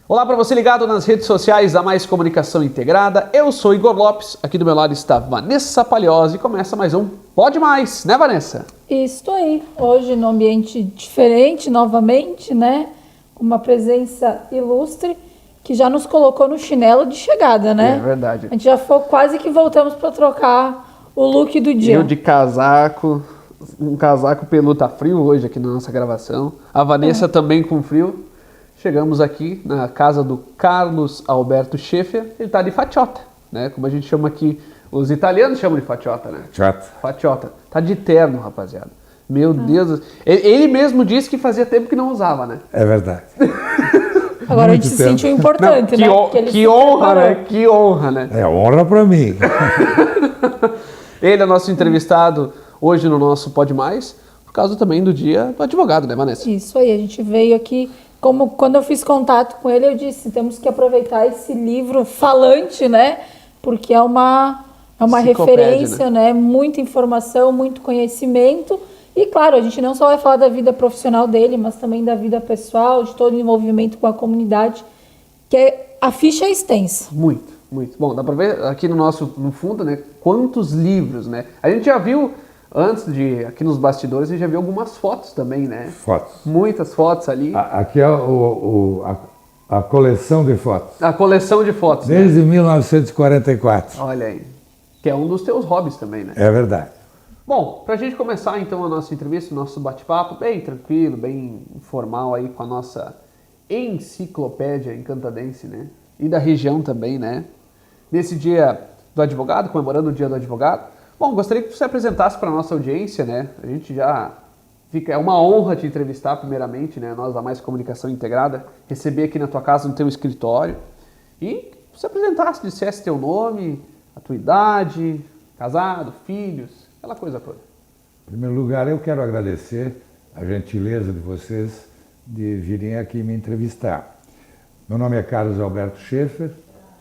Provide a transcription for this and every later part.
Olá para você ligado nas redes sociais da Mais Comunicação Integrada, eu sou Igor Lopes, aqui do meu lado está Vanessa Paliosi e começa mais um Pode Mais, né Vanessa? Isso aí, hoje num ambiente diferente novamente, né, uma presença ilustre que já nos colocou no chinelo de chegada, né? É verdade. A gente já foi quase que voltamos para trocar o look do dia. Eu de casaco, um casaco peludo, tá frio hoje aqui na nossa gravação, a Vanessa também com frio. Chegamos aqui na casa do Carlos Alberto Schaeffer, ele está de fatiota, né? Como a gente chama aqui, os italianos chamam de fatiota, né? Fatiota. Tá de terno, rapaziada. Meu Deus. Ele mesmo disse que fazia tempo que não usava, né? É verdade. Agora a gente se sentiu importante, não, né? Porque ele que honra, né? Que honra, né? É honra para mim. Ele é nosso entrevistado hoje no nosso Pode Mais, por causa também do dia do advogado, né, Vanessa? Isso aí, a gente veio aqui... Quando eu fiz contato com ele, eu disse, temos que aproveitar esse livro falante, né? Porque é uma referência, né? Muita informação, muito conhecimento. E, claro, a gente não só vai falar da vida profissional dele, mas também da vida pessoal, de todo o envolvimento com a comunidade, que a ficha é extensa. Muito, muito. Bom, dá para ver aqui no fundo, né? Quantos livros, né? A gente já viu... Antes de, aqui nos bastidores, a gente já viu algumas fotos também, né? Fotos. Muitas fotos ali. Aqui é a coleção de fotos. A coleção de fotos. Desde 1944. Olha aí. Que é um dos teus hobbies também, né? É verdade. Bom, pra gente começar então a nossa entrevista, o nosso bate-papo, bem tranquilo, bem informal aí com a nossa enciclopédia encantadense, né? E da região também, né? Nesse dia do advogado, comemorando o dia do advogado. Bom, gostaria que você apresentasse para a nossa audiência, né? A gente já fica... É uma honra te entrevistar primeiramente, né? Nós da Mais Comunicação Integrada, receber aqui na tua casa, no teu escritório. E você apresentasse, dissesse teu nome, a tua idade, casado, filhos, aquela coisa toda. Em primeiro lugar, eu quero agradecer a gentileza de vocês de virem aqui me entrevistar. Meu nome é Carlos Alberto Schaeffer,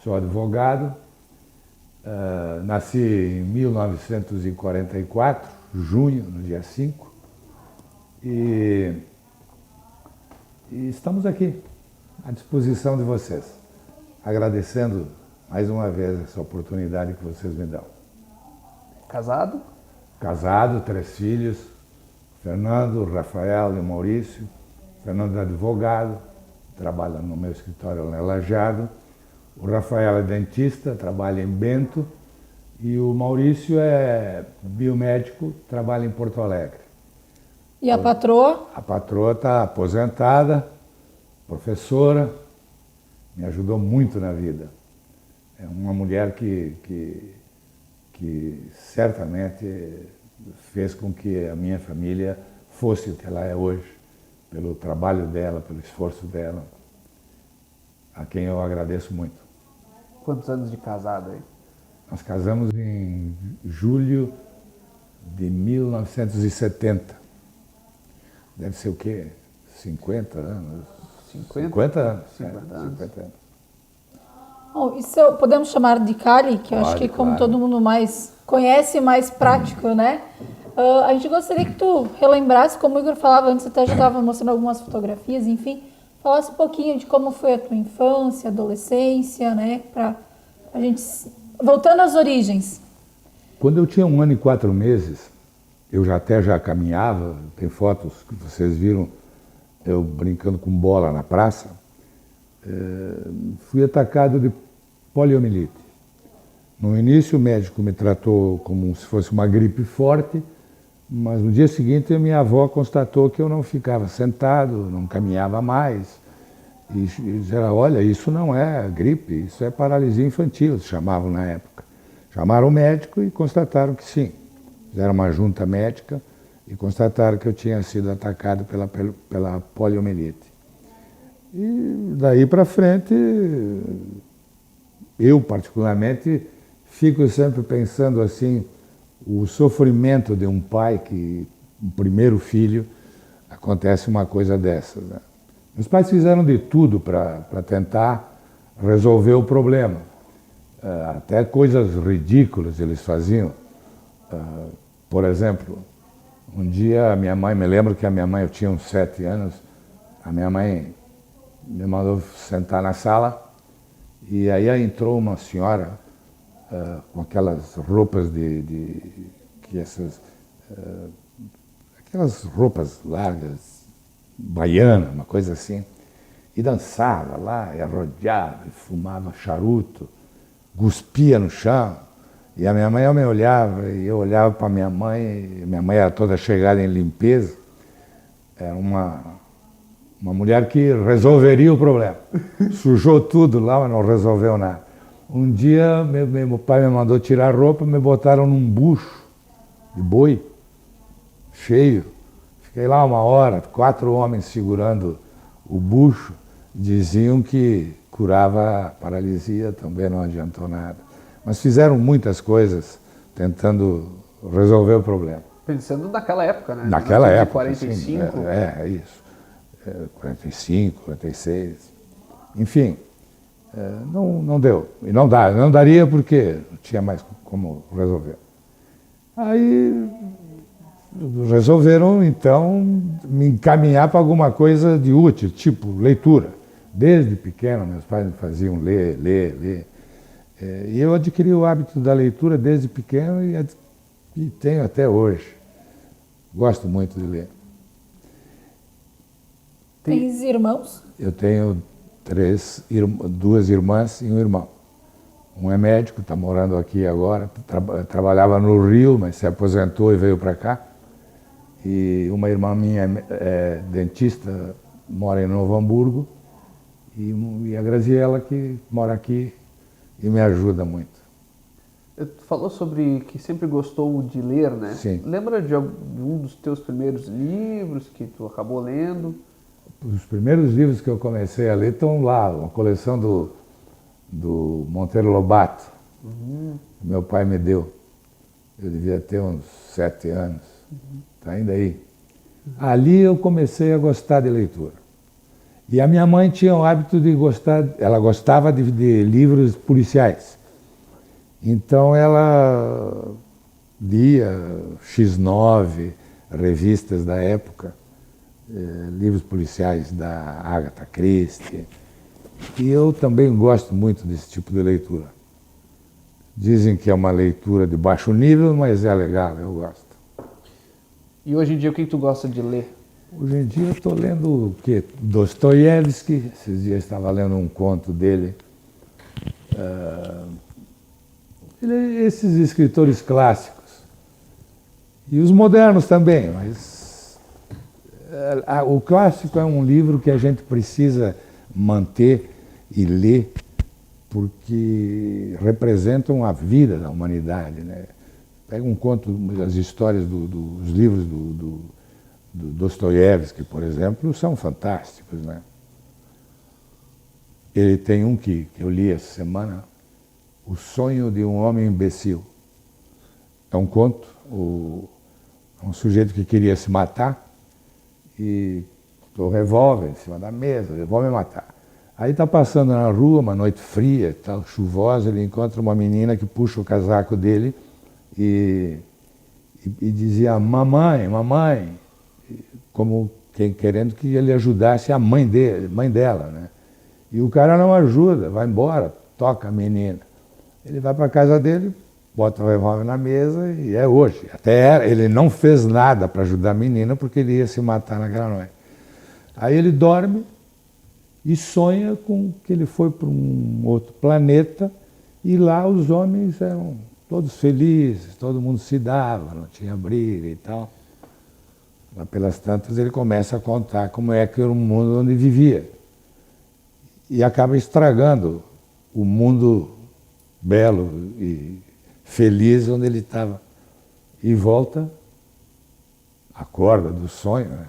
sou advogado. Nasci em 1944, junho, no dia 5, e estamos aqui, à disposição de vocês, agradecendo mais uma vez essa oportunidade que vocês me dão. Casado? Casado, 3 filhos, Fernando, Rafael e Maurício. Fernando é advogado, trabalha no meu escritório lá em Lajeado. O Rafael é dentista, trabalha em Bento, e o Maurício é biomédico, trabalha em Porto Alegre. E a patroa? A patroa está aposentada, professora, me ajudou muito na vida. É uma mulher que certamente fez com que a minha família fosse o que ela é hoje, pelo trabalho dela, pelo esforço dela, a quem eu agradeço muito. Quantos anos de casado aí? Nós casamos em julho de 1970. Deve ser o quê? 50 anos? 50 anos. 50 anos. 50 anos. Bom, isso podemos chamar de Cali, que eu acho que como todo mundo mais conhece, mais prático, né? A gente gostaria que tu relembrasse, como o Igor falava antes, até já estava mostrando algumas fotografias, enfim, falasse um pouquinho de como foi a tua infância, adolescência, né? Pra a gente... Voltando às origens. Quando eu tinha 1 ano e 4 meses, eu já caminhava, tem fotos que vocês viram, eu brincando com bola na praça, fui atacado de poliomielite. No início o médico me tratou como se fosse uma gripe forte, mas no dia seguinte a minha avó constatou que eu não ficava sentado, não caminhava mais. E disseram, olha, isso não é gripe, isso é paralisia infantil, se chamavam na época. Chamaram o médico e constataram que sim. Fizeram uma junta médica e constataram que eu tinha sido atacado pela poliomielite. E daí para frente, eu particularmente fico sempre pensando assim, o sofrimento de um pai que, um primeiro filho, acontece uma coisa dessas, né? Meus pais fizeram de tudo para tentar resolver o problema. Até coisas ridículas eles faziam. Por exemplo, Um dia a minha mãe, me lembro que a minha mãe, eu tinha uns 7 anos, a minha mãe me mandou sentar na sala e aí entrou uma senhora com aquelas roupas aquelas roupas largas, baiana, uma coisa assim, e dançava lá, e arrodeava, e fumava charuto, cuspia no chão. E a minha mãe me olhava, e eu olhava para minha mãe era toda chegada em limpeza, era uma mulher que resolveria o problema. Sujou tudo lá, mas não resolveu nada. Um dia, meu pai me mandou tirar a roupa, me botaram num bucho de boi, cheio. Fiquei lá 1 hora, 4 homens segurando o bucho, diziam que curava a paralisia, também não adiantou nada. Mas fizeram muitas coisas tentando resolver o problema. Pensando naquela época, né? Naquela época, 45. sim, é isso. 45, 46. Enfim, não deu. E não daria porque não tinha mais como resolver. Aí resolveram, então, me encaminhar para alguma coisa de útil, tipo leitura. Desde pequeno, meus pais me faziam ler. E eu adquiri o hábito da leitura desde pequeno e tenho até hoje. Gosto muito de ler. Tens irmãos? Eu tenho 2 irmãs e um irmão. Um é médico, está morando aqui agora, trabalhava no Rio, mas se aposentou e veio para cá. E uma irmã minha é dentista, mora em Novo Hamburgo. E a Graziela, que mora aqui e me ajuda muito. Tu falou sobre que sempre gostou de ler, né? Sim. Lembra de um dos teus primeiros livros que tu acabou lendo? Os primeiros livros que eu comecei a ler estão lá, uma coleção do Monteiro Lobato. Meu pai me deu. Eu devia ter uns 7 anos. Está ainda aí. Ali eu comecei a gostar de leitura. E a minha mãe tinha o hábito de gostar, ela gostava de livros policiais. Então ela lia X9, revistas da época, livros policiais da Agatha Christie. E eu também gosto muito desse tipo de leitura. Dizem que é uma leitura de baixo nível, mas é legal, eu gosto. E hoje em dia o que tu gosta de ler? Hoje em dia eu estou lendo o quê? Dostoiévski, esses dias estava lendo um conto dele. Esses escritores clássicos. E os modernos também, mas o clássico é um livro que a gente precisa manter e ler, porque representam a vida da humanidade, né? Pega um conto, as histórias dos livros do Dostoiévski, por exemplo, são fantásticos, né? Ele tem um que eu li essa semana, O Sonho de um Homem Imbecil. É um conto, um sujeito que queria se matar e o revólver em cima da mesa, eu vou me matar. Aí está passando na rua, uma noite fria, tal, chuvosa, ele encontra uma menina que puxa o casaco dele e dizia, mamãe, mamãe, como querendo que ele ajudasse a mãe dela, né? E o cara não ajuda, vai embora, toca a menina. Ele vai para a casa dele, bota o revólver na mesa e é hoje. Ele não fez nada para ajudar a menina porque ele ia se matar naquela noite. Aí ele dorme e sonha com que ele foi para um outro planeta e lá os homens eram todos felizes, todo mundo se dava, não tinha briga e tal. Lá pelas tantas ele começa a contar como é que era o mundo onde vivia. E acaba estragando o mundo belo e feliz onde ele estava. E volta, acorda do sonho, né?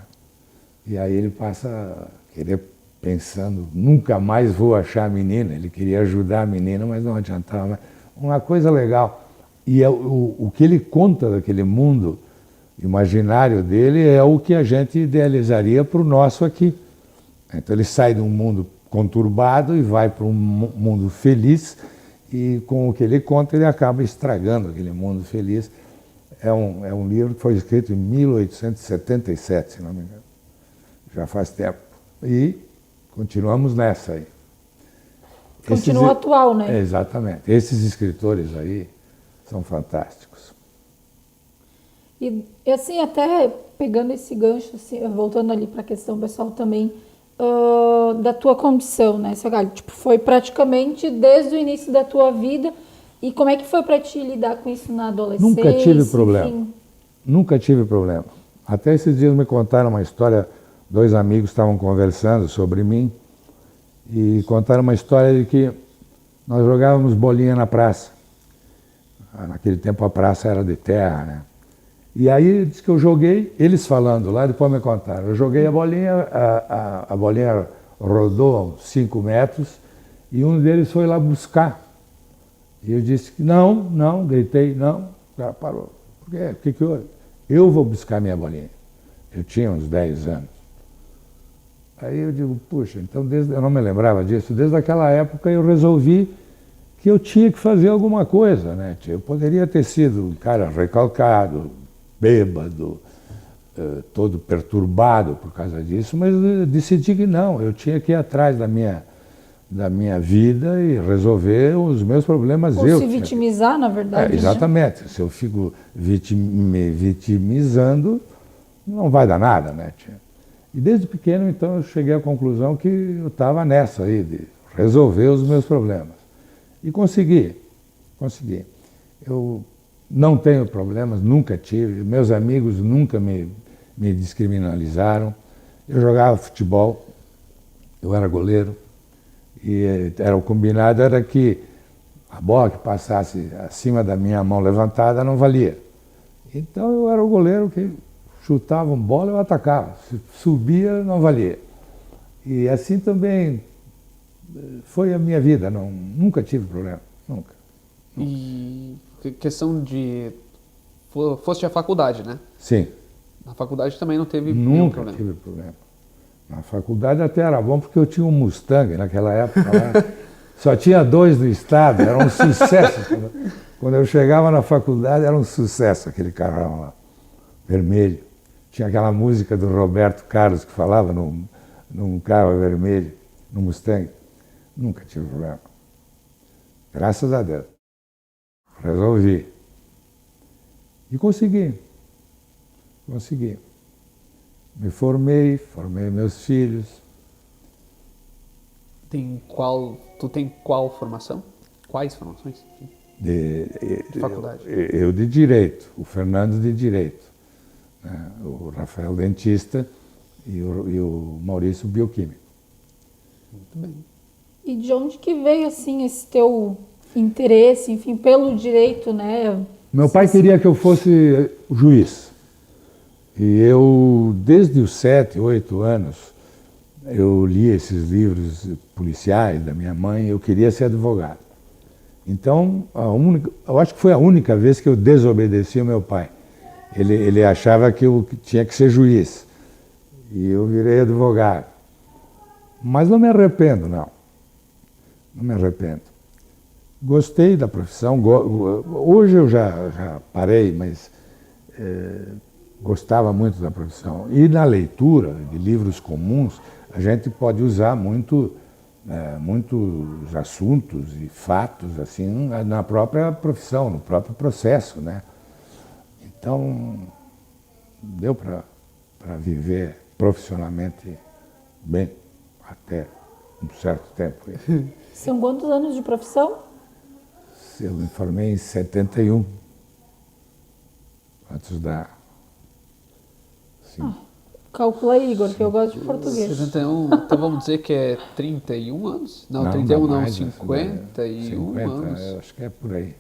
E aí ele passa a querer, pensando, nunca mais vou achar a menina. Ele queria ajudar a menina, mas não adiantava mais. Uma coisa legal. E o que ele conta daquele mundo imaginário dele é o que a gente idealizaria para o nosso aqui. Então ele sai de um mundo conturbado e vai para um mundo feliz e com o que ele conta ele acaba estragando aquele mundo feliz. é um livro que foi escrito em 1877, se não me engano. Já faz tempo. E continuamos nessa aí. Continua atual, né? Exatamente. Esses escritores aí são fantásticos. E assim, até pegando esse gancho, assim, voltando ali para a questão pessoal também, da tua condição, né, Segalho? Tipo, foi praticamente desde o início da tua vida. E como é que foi para ti lidar com isso na adolescência? Nunca tive problema. Enfim? Nunca tive problema. Até esses dias me contaram uma história, dois amigos estavam conversando sobre mim e contaram uma história de que nós jogávamos bolinha na praça. Naquele tempo a praça era de terra, né? E aí diz que eu joguei, eles falando lá, depois me contaram, eu joguei a bolinha, a bolinha rodou 5 metros e um deles foi lá buscar. E eu disse que não, gritei, não, o cara parou. Por quê? O que houve? Eu vou buscar minha bolinha. Eu tinha uns 10 anos. Aí eu digo, puxa, então eu não me lembrava disso, desde aquela época eu resolvi que eu tinha que fazer alguma coisa, né? Eu poderia ter sido um cara recalcado, bêbado, todo perturbado por causa disso, mas eu decidi que não, eu tinha que ir atrás da minha vida e resolver os meus problemas. Ou se vitimizar, na verdade. Exatamente. Né? Se eu fico me vitimizando, não vai dar nada, né, tia? E desde pequeno, então, eu cheguei à conclusão que eu estava nessa aí, de resolver os meus problemas. E consegui. Eu não tenho problemas, nunca tive. Meus amigos nunca me descriminalizaram. Eu jogava futebol, eu era goleiro. E o combinado era que a bola que passasse acima da minha mão levantada não valia. Então eu era o goleiro que chutava uma bola e eu atacava. Se subia, não valia. E assim também foi a minha vida. Nunca tive problema, nunca. E questão de... Foste à faculdade, né? Sim. Na faculdade também não teve nenhum problema? Nunca tive problema. Na faculdade até era bom porque eu tinha um Mustang naquela época lá. Só tinha 2 no estado, era um sucesso. Quando eu chegava na faculdade era um sucesso aquele carrão lá, vermelho. Tinha aquela música do Roberto Carlos que falava num carro vermelho, no Mustang. Nunca tive problema. Graças a Deus. Resolvi. E consegui. Me formei meus filhos. Tu tem qual formação? Quais formações? De faculdade. Eu de Direito, o Fernando de Direito, né? O Rafael Dentista e o Maurício Bioquímico. Muito bem. E de onde que veio, assim, esse teu interesse, enfim, pelo direito, né? Meu pai queria que eu fosse juiz. E eu, desde os 7, 8 anos, eu li esses livros policiais da minha mãe, eu queria ser advogado. Então, eu acho que foi a única vez que eu desobedeci ao meu pai. Ele achava que eu tinha que ser juiz. E eu virei advogado. Mas não me arrependo, não. Não me arrependo. Gostei da profissão. Hoje eu já parei, mas gostava muito da profissão. E na leitura de livros comuns, a gente pode usar muitos assuntos e fatos assim na própria profissão, no próprio processo, né? Então, deu para viver profissionalmente bem até um certo tempo. São quantos anos de profissão? Eu me formei em 71, antes da... Calcula aí, Igor, que eu gosto de português. 71, então vamos dizer que é 31 anos? Não, 31 não, 51 anos. Eu acho que é por aí.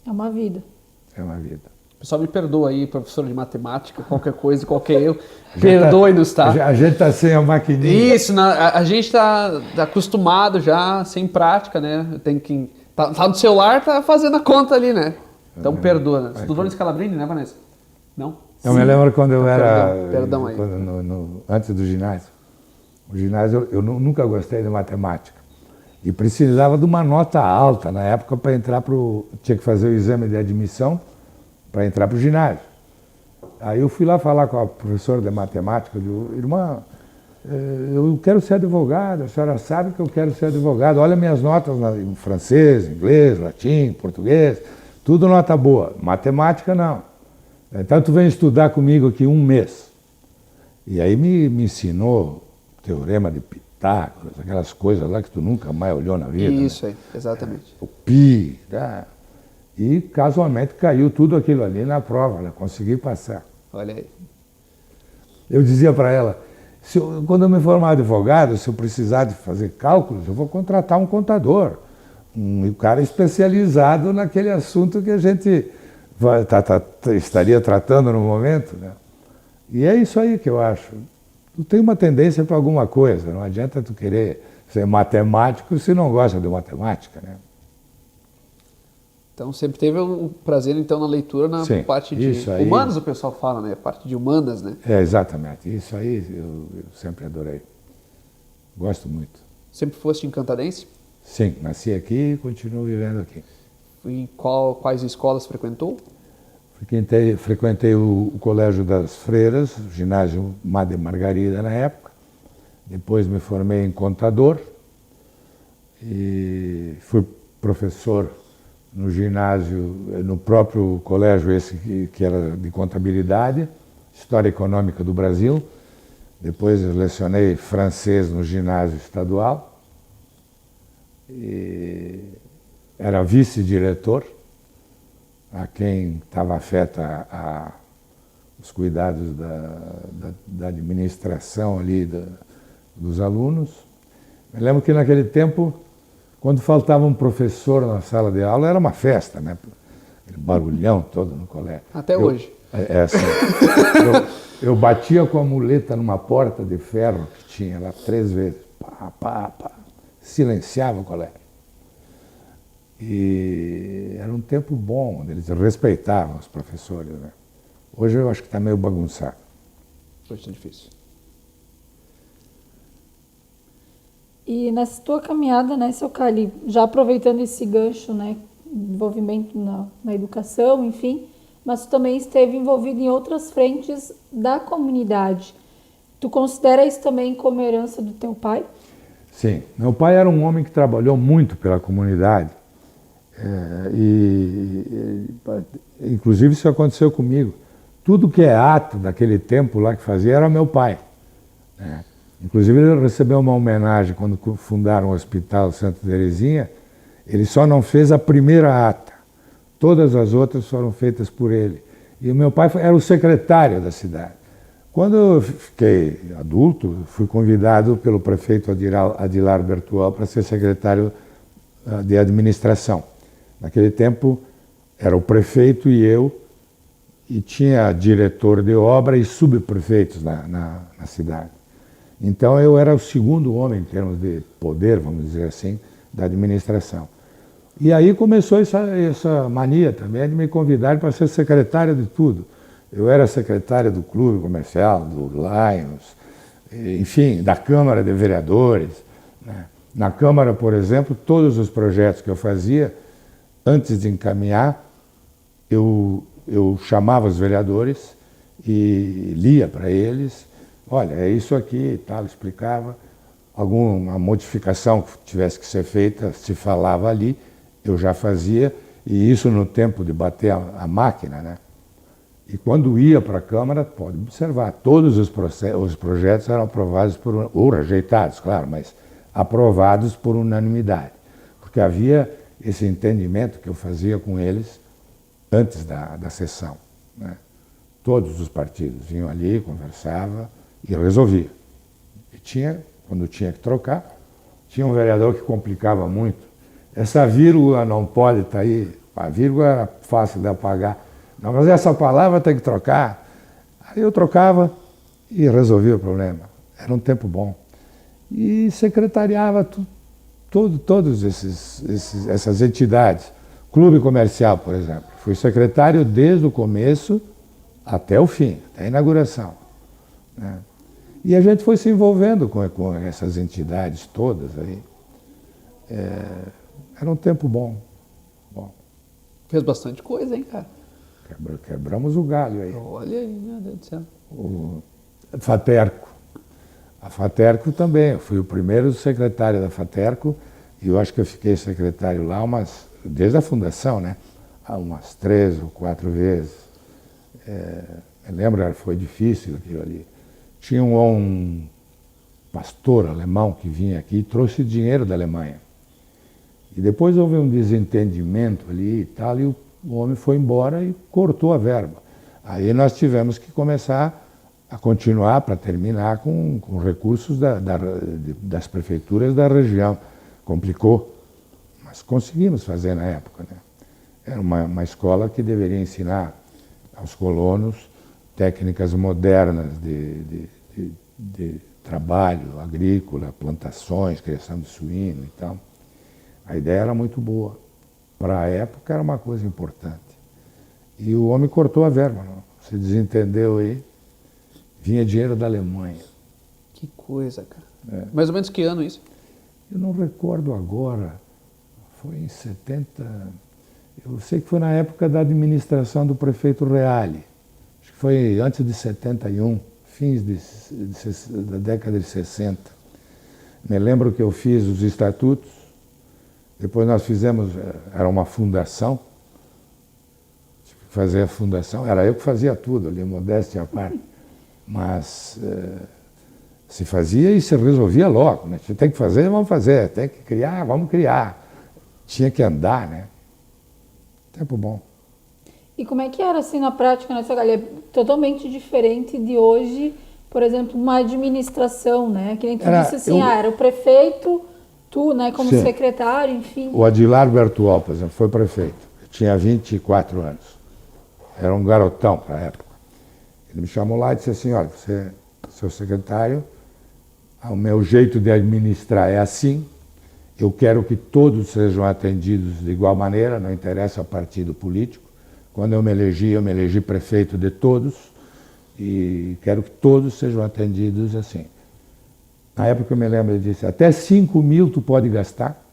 É uma vida. É uma vida. Pessoal, me perdoa aí, professor de matemática, qualquer coisa, qualquer erro. Perdoe-nos, tá? A gente está sem a maquininha. Isso, a gente está acostumado já, sem prática, né? Tem que... Tá no celular, tá fazendo a conta ali, né? Então perdoa. Né? Estudou no Scalabrini, né, Vanessa? Não? Eu me lembro quando eu era... Perdão aí. Antes do ginásio. O ginásio, eu nunca gostei de matemática. E precisava de uma nota alta na época para entrar tinha que fazer o exame de admissão para entrar para o ginásio. Aí eu fui lá falar com a professora de matemática, eu digo, irmã, eu quero ser advogado, a senhora sabe que eu quero ser advogado, olha minhas notas em francês, inglês, latim, português, tudo nota boa, matemática não. Então tu vem estudar comigo aqui um mês. E aí me ensinou o teorema de Pitágoras, aquelas coisas lá que tu nunca mais olhou na vida. Isso né? aí, exatamente. O pi, tá? E casualmente caiu tudo aquilo ali na prova, né? Consegui passar. Olha aí. Eu dizia para ela, quando eu me formar advogado, se eu precisar de fazer cálculos, eu vou contratar um contador, um cara especializado naquele assunto que a gente estaria tratando no momento, né? E é isso aí que eu acho. Tu tem uma tendência para alguma coisa, não adianta tu querer ser matemático se não gosta de matemática, né? Então sempre teve um prazer então na leitura na Sim, parte de isso aí. humanas, o pessoal fala, né? Parte de humanas, né? É, exatamente. Isso aí eu sempre adorei. Gosto muito. Sempre foste encantadense? Sim, nasci aqui e continuo vivendo aqui. Em quais escolas frequentou? Frequentei o Colégio das Freiras, o ginásio Madre Margarida na época. Depois me formei em contador e fui professor no ginásio, no próprio colégio esse que era de contabilidade, História Econômica do Brasil. Depois eu lecionei francês no ginásio estadual. E era vice-diretor, a quem estava afeta os cuidados da administração ali dos alunos. Me lembro que naquele tempo, quando faltava um professor na sala de aula, era uma festa, né? Aquele barulhão todo no colégio. Até hoje. É assim. Eu batia com a muleta numa porta de ferro que tinha lá 3 vezes. Pá, pá, pá. Silenciava o colégio. E era um tempo bom, onde eles respeitavam os professores, né? Hoje eu acho que está meio bagunçado. Hoje está difícil. E nessa tua caminhada, né, seu Cali, já aproveitando esse gancho, né, envolvimento na educação, enfim, mas tu também esteve envolvido em outras frentes da comunidade. Tu considera isso também como herança do teu pai? Sim, meu pai era um homem que trabalhou muito pela comunidade. Inclusive isso aconteceu comigo. Tudo que é ato daquele tempo lá que fazia era meu pai, né? Inclusive ele recebeu uma homenagem quando fundaram o Hospital Santa Terezinha. Ele só não fez a primeira ata, todas as outras foram feitas por ele. E o meu pai era o secretário da cidade. Quando eu fiquei adulto, fui convidado pelo prefeito Adilar Bertual para ser secretário de administração. Naquele tempo era o prefeito e eu, e tinha diretor de obra e subprefeitos na cidade. Então eu era o segundo homem em termos de poder, vamos dizer assim, da administração. E aí começou essa mania também de me convidar para ser secretário de tudo. Eu era secretário do Clube Comercial, do Lions, enfim, da Câmara de Vereadores, né? Na Câmara, por exemplo, todos os projetos que eu fazia, antes de encaminhar, eu chamava os vereadores e lia para eles, olha, é isso aqui e tal, explicava. Alguma modificação que tivesse que ser feita, se falava ali, eu já fazia, e isso no tempo de bater a máquina, né? E quando ia para a Câmara, pode observar, todos os projetos eram aprovados ou rejeitados, claro, mas aprovados por unanimidade, porque havia esse entendimento que eu fazia com eles antes da sessão, né? Todos os partidos vinham ali, conversavam e resolvia. E quando tinha que trocar, tinha um vereador que complicava muito. Essa vírgula não pode estar aí, a vírgula era fácil de apagar. Não, mas essa palavra tem que trocar. Aí eu trocava e resolvia o problema. Era um tempo bom. E secretariava todas essas entidades. Clube Comercial, por exemplo. Fui secretário desde o começo até o fim, até a inauguração, né? E a gente foi se envolvendo com essas entidades todas aí. Era um tempo bom. Fez bastante coisa, hein, cara? Quebramos o galho aí. Olha aí, meu Deus do céu. O Faterco. A Faterco também, eu fui o primeiro secretário da Faterco e eu acho que eu fiquei secretário lá desde a fundação, né? Umas 3 ou 4 vezes. Me lembro, foi difícil aquilo ali. Tinha um pastor alemão que vinha aqui e trouxe dinheiro da Alemanha. E depois houve um desentendimento ali e tal, e o homem foi embora e cortou a verba. Aí nós tivemos que começar a continuar para terminar com recursos das prefeituras da região. Complicou, mas conseguimos fazer na época, né? Era uma escola que deveria ensinar aos colonos técnicas modernas de trabalho agrícola, plantações, criação de suíno e tal. A ideia era muito boa. Para a época era uma coisa importante. E o homem cortou a verba, não? Se desentendeu aí. Vinha dinheiro da Alemanha. Que coisa, cara. Mais ou menos que ano isso? Eu não recordo agora. Foi em 70... Eu sei que foi na época da administração do prefeito Reale. Acho que foi antes de 71, fins da década de 60. Me lembro que eu fiz os estatutos. Depois nós fizemos, era uma fundação, fazer a fundação, era eu que fazia tudo ali, modéstia à parte, mas se fazia e se resolvia logo, né? Se tem que fazer, vamos fazer, tem que criar, vamos criar. Tinha que andar, né? Tempo bom. E como é que era assim na prática nessa galera? É totalmente diferente de hoje, por exemplo, uma administração, né? Que nem tu disse assim, era o prefeito... Tu, né, como Sim. secretário, enfim. O Adilar Bertual, por exemplo, foi prefeito. Eu tinha 24 anos. Era um garotão para a época. Ele me chamou lá e disse assim, olha, você é seu secretário, o meu jeito de administrar é assim, eu quero que todos sejam atendidos de igual maneira, não interessa o partido político. Quando eu me elegi prefeito de todos e quero que todos sejam atendidos assim. Na época eu me lembro, ele disse, até 5 mil tu pode gastar,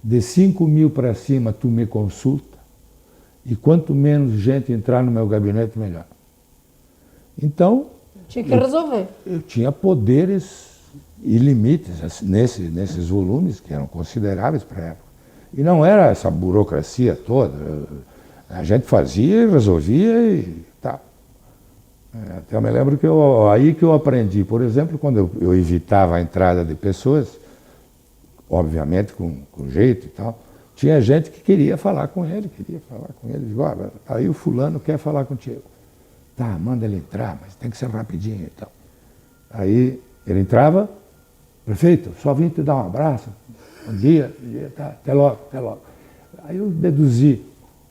de 5 mil para cima tu me consulta, e quanto menos gente entrar no meu gabinete, melhor. Então... Tinha que resolver. Eu tinha poderes ilimites nesses volumes, que eram consideráveis para a época. E não era essa burocracia toda. A gente fazia e resolvia e tá. Até eu me lembro que aí que eu aprendi, por exemplo, quando eu evitava a entrada de pessoas, obviamente com jeito e tal, tinha gente que queria falar com ele. Digo, olha, aí o fulano quer falar contigo. Tá, manda ele entrar, mas tem que ser rapidinho e tal. Aí ele entrava, prefeito, só vim te dar um abraço, bom dia, tá, até logo. Aí eu deduzi.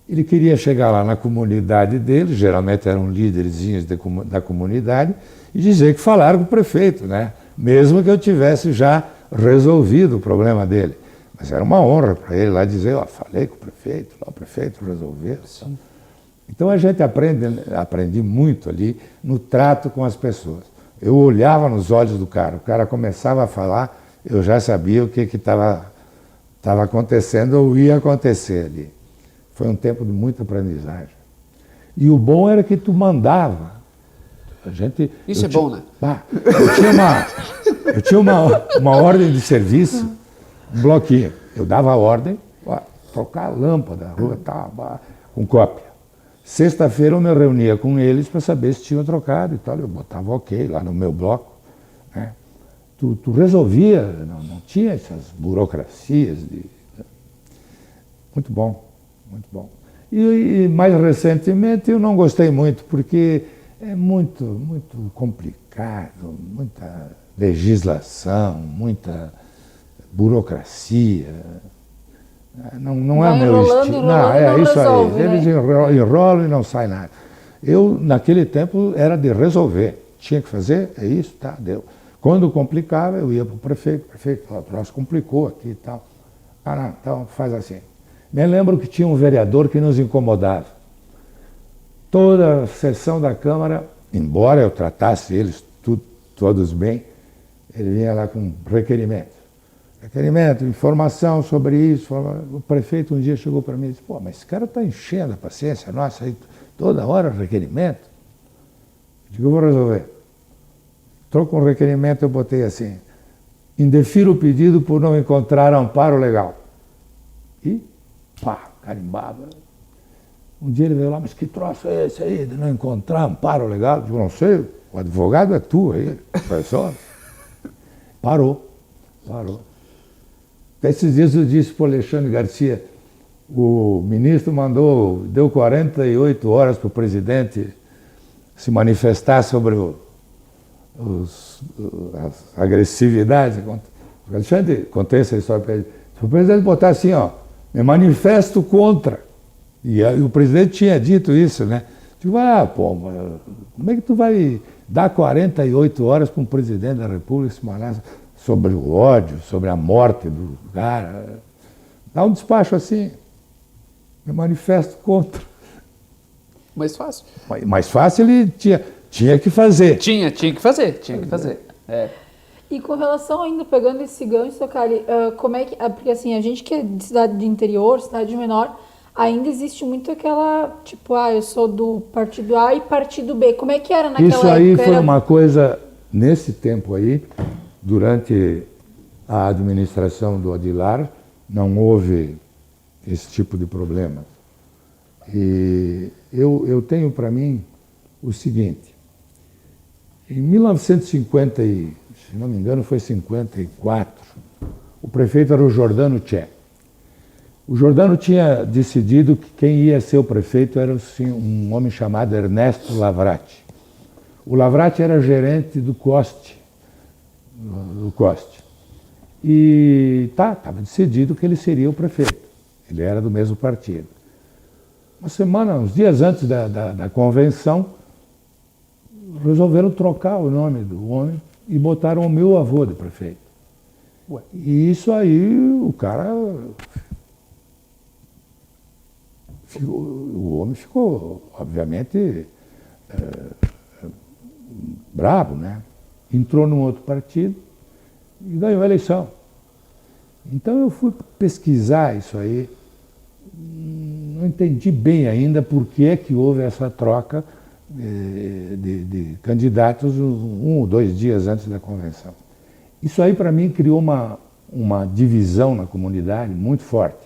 Ele queria chegar lá na comunidade dele, geralmente eram líderzinhos da comunidade, e dizer que falaram com o prefeito, né? Mesmo que eu tivesse já resolvido o problema dele. Mas era uma honra para ele lá dizer, ó, falei com o prefeito resolveu. Sim. Então a gente aprendi muito ali no trato com as pessoas. Eu olhava nos olhos do cara, o cara começava a falar, eu já sabia o que estava acontecendo ou ia acontecer ali. Foi um tempo de muita aprendizagem. E o bom era que tu mandava. Isso é bom, né? Eu tinha uma ordem de serviço, um bloquinho. Eu dava a ordem, trocar a lâmpada, rua, com cópia. Sexta-feira eu me reunia com eles para saber se tinham trocado e tal. Eu botava ok lá no meu bloco. Né? Tu resolvia, não tinha essas burocracias. Muito bom. Muito bom. E mais recentemente eu não gostei muito, porque é muito complicado, muita legislação, muita burocracia. Não é o meu estilo. Não, é isso resolve, aí. Eles enrolam e não sai nada. Eu, naquele tempo, era de resolver. Tinha que fazer, é isso, tá, deu. Quando complicava, eu ia para o prefeito, o troço complicou aqui e tal. Não, então faz assim. Me lembro que tinha um vereador que nos incomodava. Toda a sessão da Câmara, embora eu tratasse eles todos bem, ele vinha lá com requerimento. Requerimento, informação sobre isso. O prefeito um dia chegou para mim e disse, pô, mas esse cara está enchendo a paciência nossa, aí toda hora requerimento. Eu digo, eu vou resolver. Estou com o requerimento, eu botei assim, indefiro o pedido por não encontrar amparo legal. E, pá, carimbava. Um dia ele veio lá, mas que troço é esse aí de não encontrar amparo legal? Eu digo, não sei, o advogado é tu aí, professor. Parou. Esses dias eu disse para o Alexandre Garcia, o ministro deu 48 horas para o presidente se manifestar sobre as agressividades. Alexandre, contei essa história para ele. Se o presidente botar assim, ó, me manifesto contra, e o presidente tinha dito isso, né? Digo, pô, como é que tu vai dar 48 horas para um presidente da República se manifestar sobre o ódio, sobre a morte do cara? Dá um despacho assim, me manifesto contra. Mais fácil. Mais fácil ele tinha que fazer. Tinha que fazer. É. E com relação ainda, pegando esse gancho, Socali, como é que... Porque assim, a gente que é de cidade de interior, cidade menor, ainda existe muito aquela, tipo, eu sou do partido A e partido B. Como é que era naquela época? Isso aí foi uma coisa, nesse tempo aí, durante a administração do Adilar, não houve esse tipo de problema. E eu tenho para mim o seguinte, em 1950, se não me engano foi 54, o prefeito era o Jordano Tché. O Jordano tinha decidido que quem ia ser o prefeito era um homem chamado Ernesto Lavrati. O Lavrati era gerente do Coste. E estava decidido que ele seria o prefeito. Ele era do mesmo partido. Uns dias antes da convenção, resolveram trocar o nome do homem e botaram o meu avô de prefeito. Ué. E isso aí, o homem ficou, obviamente, bravo, né? Entrou num outro partido e ganhou a eleição. Então eu fui pesquisar isso aí, não entendi bem ainda por que houve essa troca de candidatos 1 ou 2 dias antes da convenção. Isso aí para mim criou uma divisão na comunidade muito forte.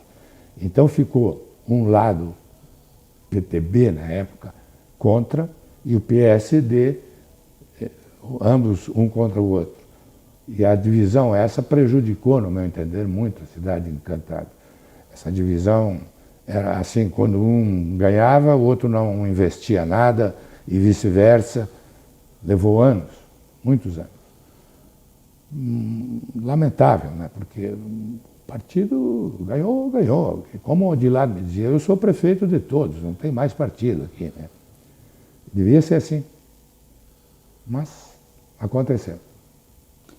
Então ficou um lado, PTB na época, contra, e o PSD, ambos um contra o outro. E a divisão essa prejudicou, no meu entender, muito a cidade Encantada. Essa divisão era assim, quando um ganhava, o outro não investia nada, e vice-versa. Levou anos, muitos anos. Lamentável, né? Porque o partido ganhou. Como o Adilar me dizia, eu sou prefeito de todos, não tem mais partido aqui, né? Devia ser assim. Mas aconteceu.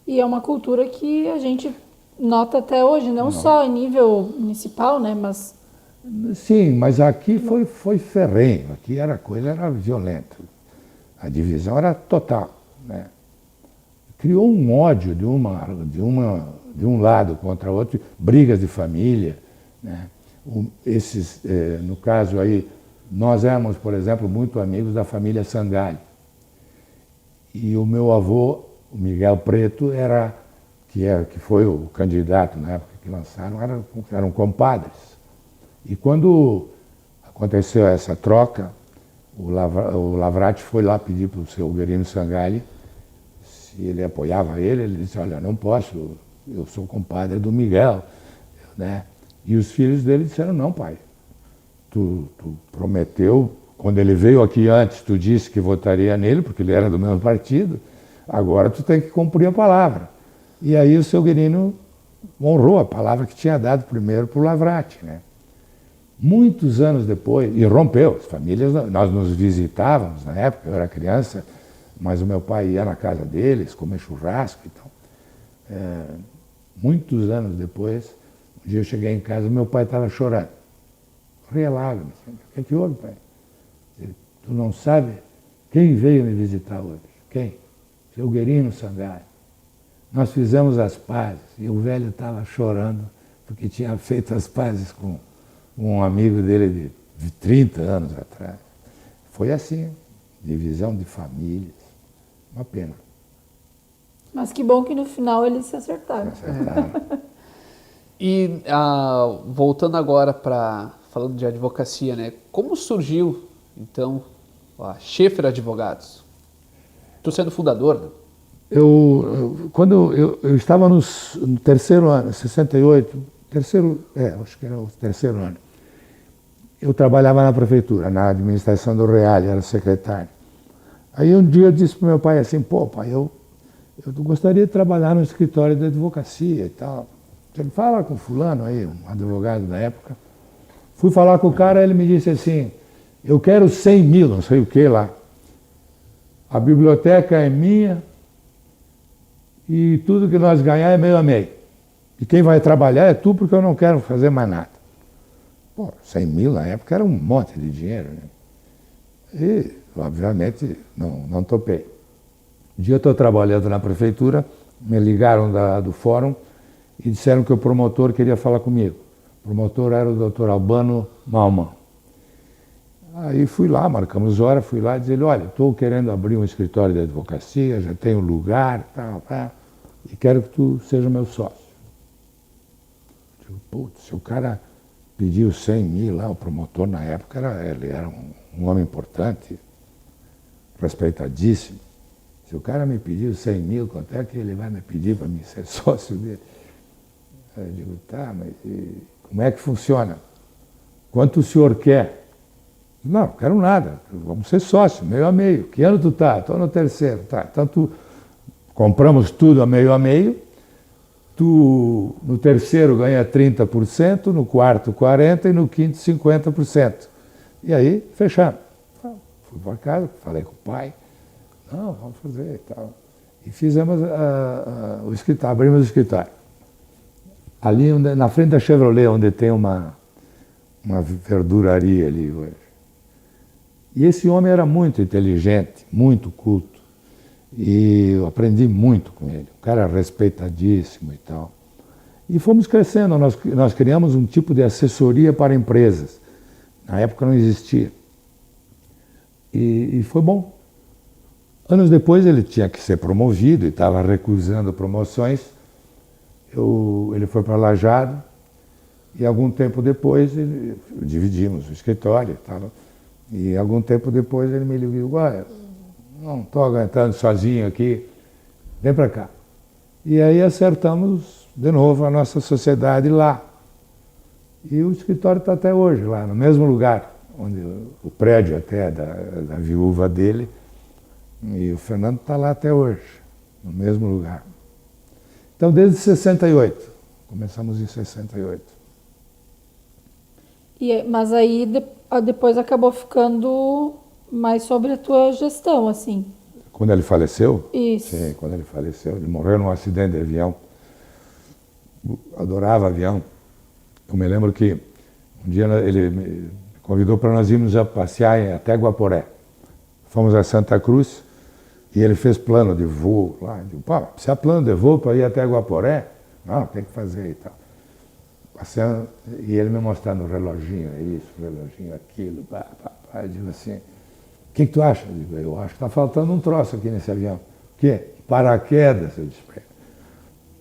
E é uma cultura que a gente nota até hoje, não só em nível municipal, né? Mas... Sim, mas aqui foi ferrenho, aqui a coisa era violenta. A divisão era total, né? Criou um ódio de um lado contra o outro, brigas de família, né? No caso aí, nós éramos, por exemplo, muito amigos da família Sangalli. E o meu avô, o Miguel Preto, que foi o candidato na época que lançaram, eram compadres. E quando aconteceu essa troca, o Lavrati foi lá pedir para o seu Guerino Sangalli se ele apoiava ele disse, olha, não posso, eu sou compadre do Miguel, né? E os filhos dele disseram, não, pai, tu prometeu, quando ele veio aqui antes, tu disse que votaria nele, porque ele era do mesmo partido, agora tu tem que cumprir a palavra. E aí o seu Guerino honrou a palavra que tinha dado primeiro para o Lavrati, né? Muitos anos depois, e rompeu, as famílias, nós nos visitávamos na época, eu era criança, mas o meu pai ia na casa deles, comer churrasco e tal. Muitos anos depois, um dia eu cheguei em casa, meu pai estava chorando, lágrimas. O que houve, pai? Tu não sabe quem veio me visitar hoje? Quem? Seu Guerino Sangalli. Nós fizemos as pazes, e o velho estava chorando, porque tinha feito as pazes com um amigo dele de 30 anos atrás. foi assim, divisão de famílias, uma pena. Mas que bom que no final eles se acertaram. Acertaram. E voltando agora falando de advocacia, né? Como surgiu, então, a Schaefer Advogados? Tu sendo fundador, né? Quando eu estava no terceiro ano, 68, acho que era o terceiro ano, eu trabalhava na prefeitura, na administração do Real, era secretário. Aí um dia eu disse para o meu pai assim, pô, pai, eu gostaria de trabalhar no escritório de advocacia e tal. Ele fala com fulano aí, um advogado da época. Fui falar com o cara, ele me disse assim, eu quero 100 mil, não sei o que lá. A biblioteca é minha e tudo que nós ganhar é meio a meio. E quem vai trabalhar é tu, porque eu não quero fazer mais nada. Pô, 100 mil na época era um monte de dinheiro, né? E, obviamente, não topei. Um dia eu estou trabalhando na prefeitura, me ligaram do fórum e disseram que o promotor queria falar comigo. O promotor era o doutor Albano Malman. Aí fui lá, marcamos hora, fui lá e disse, olha, estou querendo abrir um escritório de advocacia, já tenho lugar, tal, e quero que tu seja meu sócio. Eu digo, putz, se o cara pediu 100 mil lá, o promotor na época ele era um homem importante, respeitadíssimo. Se o cara me pediu 100 mil, quanto é que ele vai me pedir para mim ser sócio dele? Aí eu digo, tá, mas como é que funciona? Quanto o senhor quer? Não, não quero nada, vamos ser sócios, meio a meio. Que ano tu tá? Estou no terceiro. Tá, então compramos tudo a meio, tu no terceiro ganha 30%, no quarto 40% e no quinto 50%. E aí, fechamos. Fui para casa, falei com o pai, não, vamos fazer e tal. E fizemos o escritório, abrimos o escritório. Ali na frente da Chevrolet, onde tem uma verduraria ali hoje. E esse homem era muito inteligente, muito culto. E eu aprendi muito com ele. O cara respeitadíssimo e tal. E fomos crescendo. Nós criamos um tipo de assessoria para empresas. Na época não existia. E foi bom. Anos depois ele tinha que ser promovido e estava recusando promoções. Ele foi para Lajeado e algum tempo depois dividimos o escritório e tal. E algum tempo depois ele me ligou, olha, não estou aguentando sozinho aqui, vem para cá. E aí acertamos de novo a nossa sociedade lá. E o escritório está até hoje lá, no mesmo lugar, onde o prédio até da viúva dele. E o Fernando está lá até hoje, no mesmo lugar. Então, desde 68, começamos em 68. Mas aí depois acabou ficando mais sobre a tua gestão, assim. Quando ele faleceu? Isso. Sim, quando ele faleceu. Ele morreu num acidente de avião. Adorava avião. Eu me lembro que um dia ele me convidou para nós irmos a passear até Guaporé. Fomos a Santa Cruz e ele fez plano de voo lá. Eu digo, pô, precisa plano de voo para ir até Guaporé? Não, tem que fazer e tal. Passeando, e ele me mostrando o reloginho, isso, o reloginho, aquilo, eu digo assim, o que tu acha? Eu digo, eu acho que está faltando um troço aqui nesse avião. O quê? Paraquedas, eu disse para ele.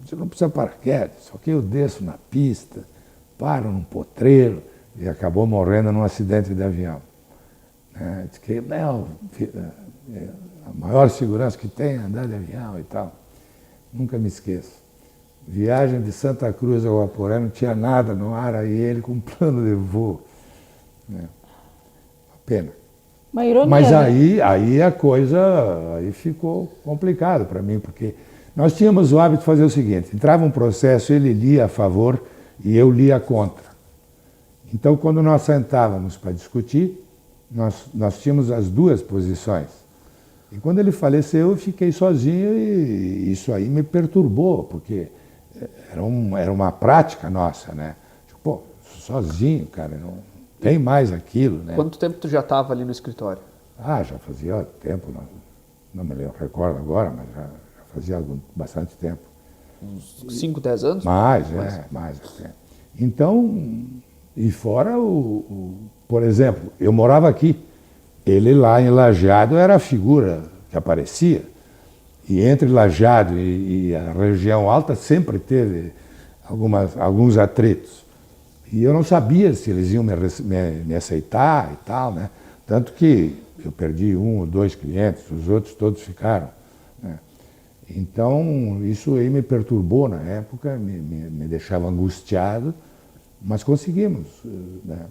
Você não precisa paraquedas, só que eu desço na pista, paro num potreiro, e acabou morrendo num acidente de avião. Diz que a maior segurança que tem é andar de avião e tal. Nunca me esqueço. Viagem de Santa Cruz ao Guaporé, não tinha nada no ar, aí ele com um plano de voo. Uma pena. Uma ironia, mas né? aí a coisa aí ficou complicado para mim, porque nós tínhamos o hábito de fazer o seguinte, entrava um processo, ele lia a favor e eu lia contra. Então, quando nós sentávamos para discutir, nós tínhamos as duas posições. E quando ele faleceu, eu fiquei sozinho e isso aí me perturbou, porque era uma prática nossa, né? Tipo, pô, sozinho, cara, não tem mais aquilo, né? Quanto tempo tu já estava ali no escritório? Já fazia tempo, não me recordo agora, mas já fazia bastante tempo. Uns 5, 10 anos? Mais até. Então, e fora por exemplo, eu morava aqui. ele lá em Lajeado era a figura que aparecia. E entre Lajeado e a região alta sempre teve alguns atritos. E eu não sabia se eles iam me aceitar e tal, né? Tanto que eu perdi 1 ou 2 clientes, os outros todos ficaram, né? Então, isso aí me perturbou na época, me deixava angustiado, mas conseguimos, né?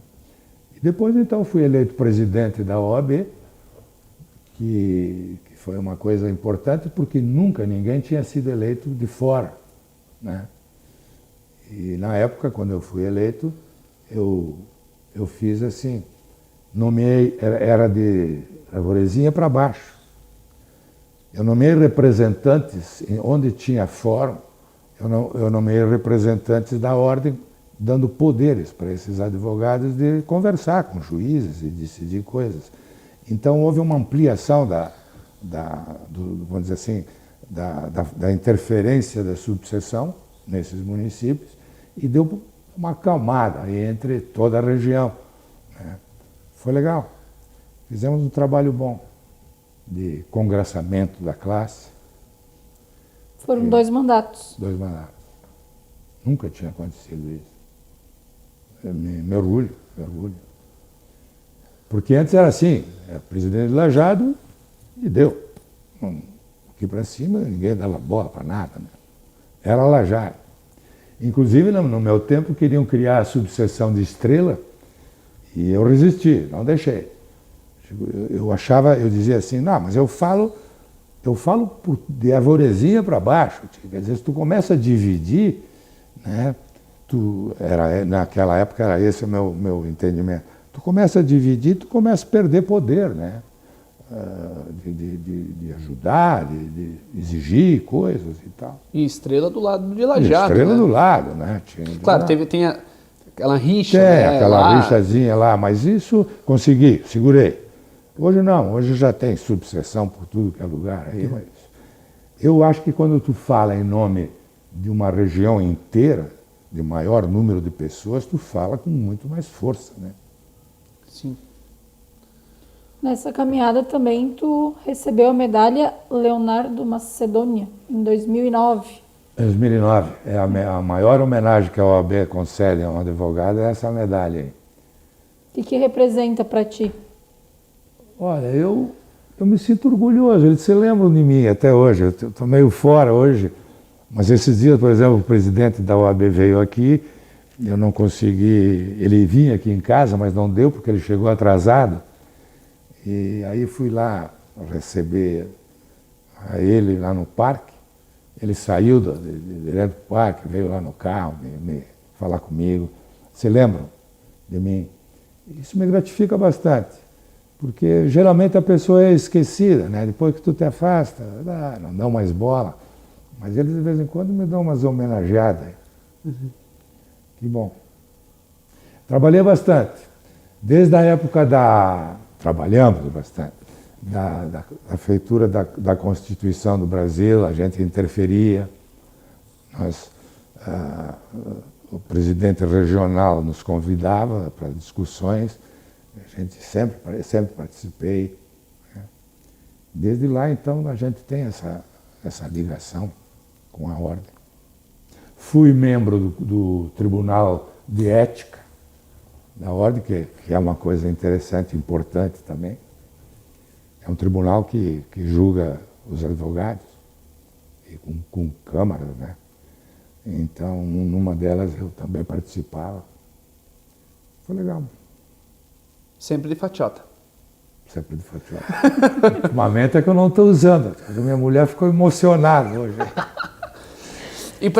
E depois, então, fui eleito presidente da OAB, que foi uma coisa importante, porque nunca ninguém tinha sido eleito de fora, né? E na época, quando eu fui eleito, eu fiz assim, nomeei, era de Arvorezinha para baixo. Eu nomeei representantes, onde tinha fórum, eu nomeei representantes da ordem, dando poderes para esses advogados de conversar com juízes e decidir coisas. Então houve uma ampliação vamos dizer assim, da interferência da subseção nesses municípios e deu uma acalmada entre toda a região, né? Foi legal. Fizemos um trabalho bom de congraçamento da classe. Foram 2 mandatos. 2 mandatos. Nunca tinha acontecido isso. Eu me orgulho, me orgulho. Porque antes era assim, era presidente de Lajeado e deu. Aqui para cima ninguém dava bola para nada, né? Era Lajeado. Inclusive, no meu tempo, queriam criar a subseção de Estrela e eu resisti, não deixei. Eu dizia assim, não, mas eu falo de Arvorezinha para baixo. Quer dizer, se tu começa a dividir, né, naquela época era esse o meu entendimento. Tu começa a dividir, tu começa a perder poder, né? De ajudar, de exigir coisas e tal. E Estrela do lado de Lajeado, Estrela né? do lado, né? Claro, tem aquela rixa, tem né? aquela rixazinha lá, mas isso consegui, segurei. Hoje não, hoje já tem subseção por tudo que é lugar aí, mas eu acho que quando tu fala em nome de uma região inteira, de maior número de pessoas, tu fala com muito mais força, né? Sim. Nessa caminhada também tu recebeu a medalha Leonardo Macedônia, em 2009. 2009, é a maior homenagem que a OAB concede a um advogado, é essa medalha aí. E que representa para ti? Olha, eu me sinto orgulhoso, eles se lembram de mim até hoje, eu estou meio fora hoje, mas esses dias, por exemplo, o presidente da OAB veio aqui, eu não consegui, ele vinha aqui em casa, mas não deu porque ele chegou atrasado, e aí fui lá receber a ele lá no parque, ele saiu de dentro do parque, veio lá no carro me falar comigo, se lembram de mim? Isso me gratifica bastante. Porque geralmente a pessoa é esquecida, né? Depois que tu te afasta, não dão mais bola. Mas eles de vez em quando me dão umas homenageadas. Uhum. Que bom. Trabalhei bastante. Desde a época trabalhamos bastante. Da feitura da Constituição do Brasil, a gente interferia. O presidente regional nos convidava para discussões. A gente sempre participei, né? Desde lá, então, a gente tem essa ligação com a ordem. Fui membro do Tribunal de Ética da ordem, que é uma coisa interessante, importante também. É um tribunal que julga os advogados, e com câmaras, né? Então, numa delas eu também participava. Foi legal. Sempre de fatiota. Sempre de fatiota. Ultimamente é que eu não estou usando. A minha mulher ficou emocionada hoje. E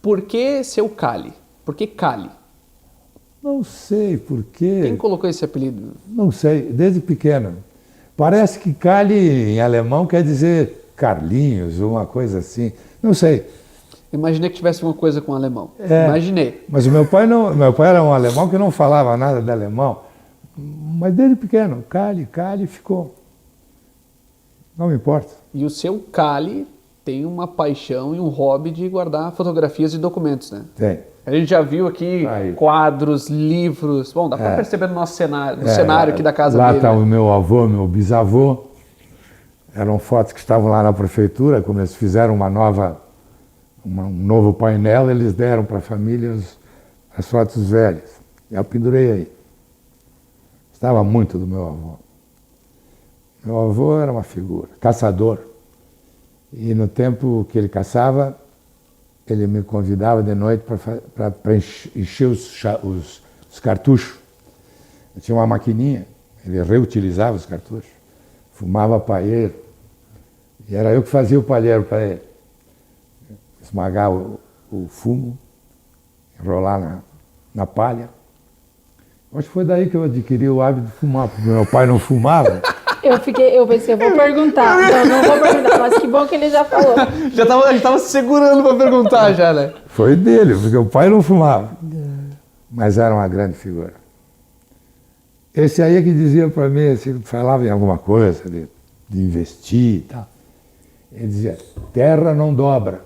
por que seu Cali? Por que Cali? Não sei por quê. Quem colocou esse apelido? Não sei, desde pequeno. Parece que Cali em alemão quer dizer Carlinhos, ou uma coisa assim. Não sei. Imaginei que tivesse uma coisa com alemão. Imaginei. Mas o meu pai era um alemão que não falava nada de alemão. Mas desde pequeno, Cali ficou. Não me importa. E o seu Cali tem uma paixão e um hobby de guardar fotografias e documentos, né? Tem. A gente já viu aqui Aí. quadros, livros. Bom, dá pra perceber no nosso cenário, no cenário aqui da casa lá dele. Lá está né? o meu avô, meu bisavô. Eram fotos que estavam lá na prefeitura, como eles fizeram um novo painel, eles deram para a família as fotos velhas. Eu pendurei aí. Gostava muito do meu avô. Meu avô era uma figura, caçador. E no tempo que ele caçava, ele me convidava de noite para encher os cartuchos. Eu tinha uma maquininha, ele reutilizava os cartuchos. Fumava palheiro. E era eu que fazia o palheiro para ele. Esmagar o fumo, enrolar na palha. Acho que foi daí que eu adquiri o hábito de fumar, porque meu pai não fumava. Eu pensei, eu vou perguntar. Não vou perguntar, mas que bom que ele já falou. A gente tava se segurando para perguntar já, né? Foi dele, porque o pai não fumava. Mas era uma grande figura. Esse aí é que dizia para mim, assim, falava em alguma coisa de investir e tal. Ele dizia, terra não dobra.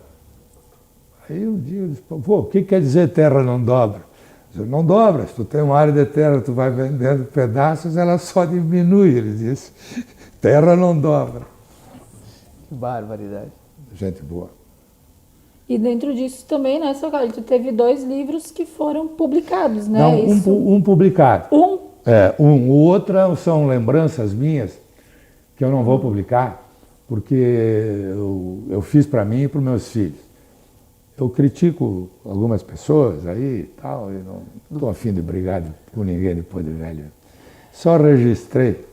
Aí um dia eu disse, pô, o que quer dizer terra não dobra? Eu disse, não dobra, se tu tem uma área de terra, tu vai vendendo pedaços, ela só diminui, ele disse. Terra não dobra. Que barbaridade. Gente boa. E dentro disso também, né, seu Carlos, tu teve 2 livros que foram publicados, né? Não, um publicado. O outro são lembranças minhas que eu não vou publicar, porque eu fiz para mim e para os meus filhos. Eu critico algumas pessoas aí e tal, e não estou afim de brigar com ninguém depois de velho. Só registrei.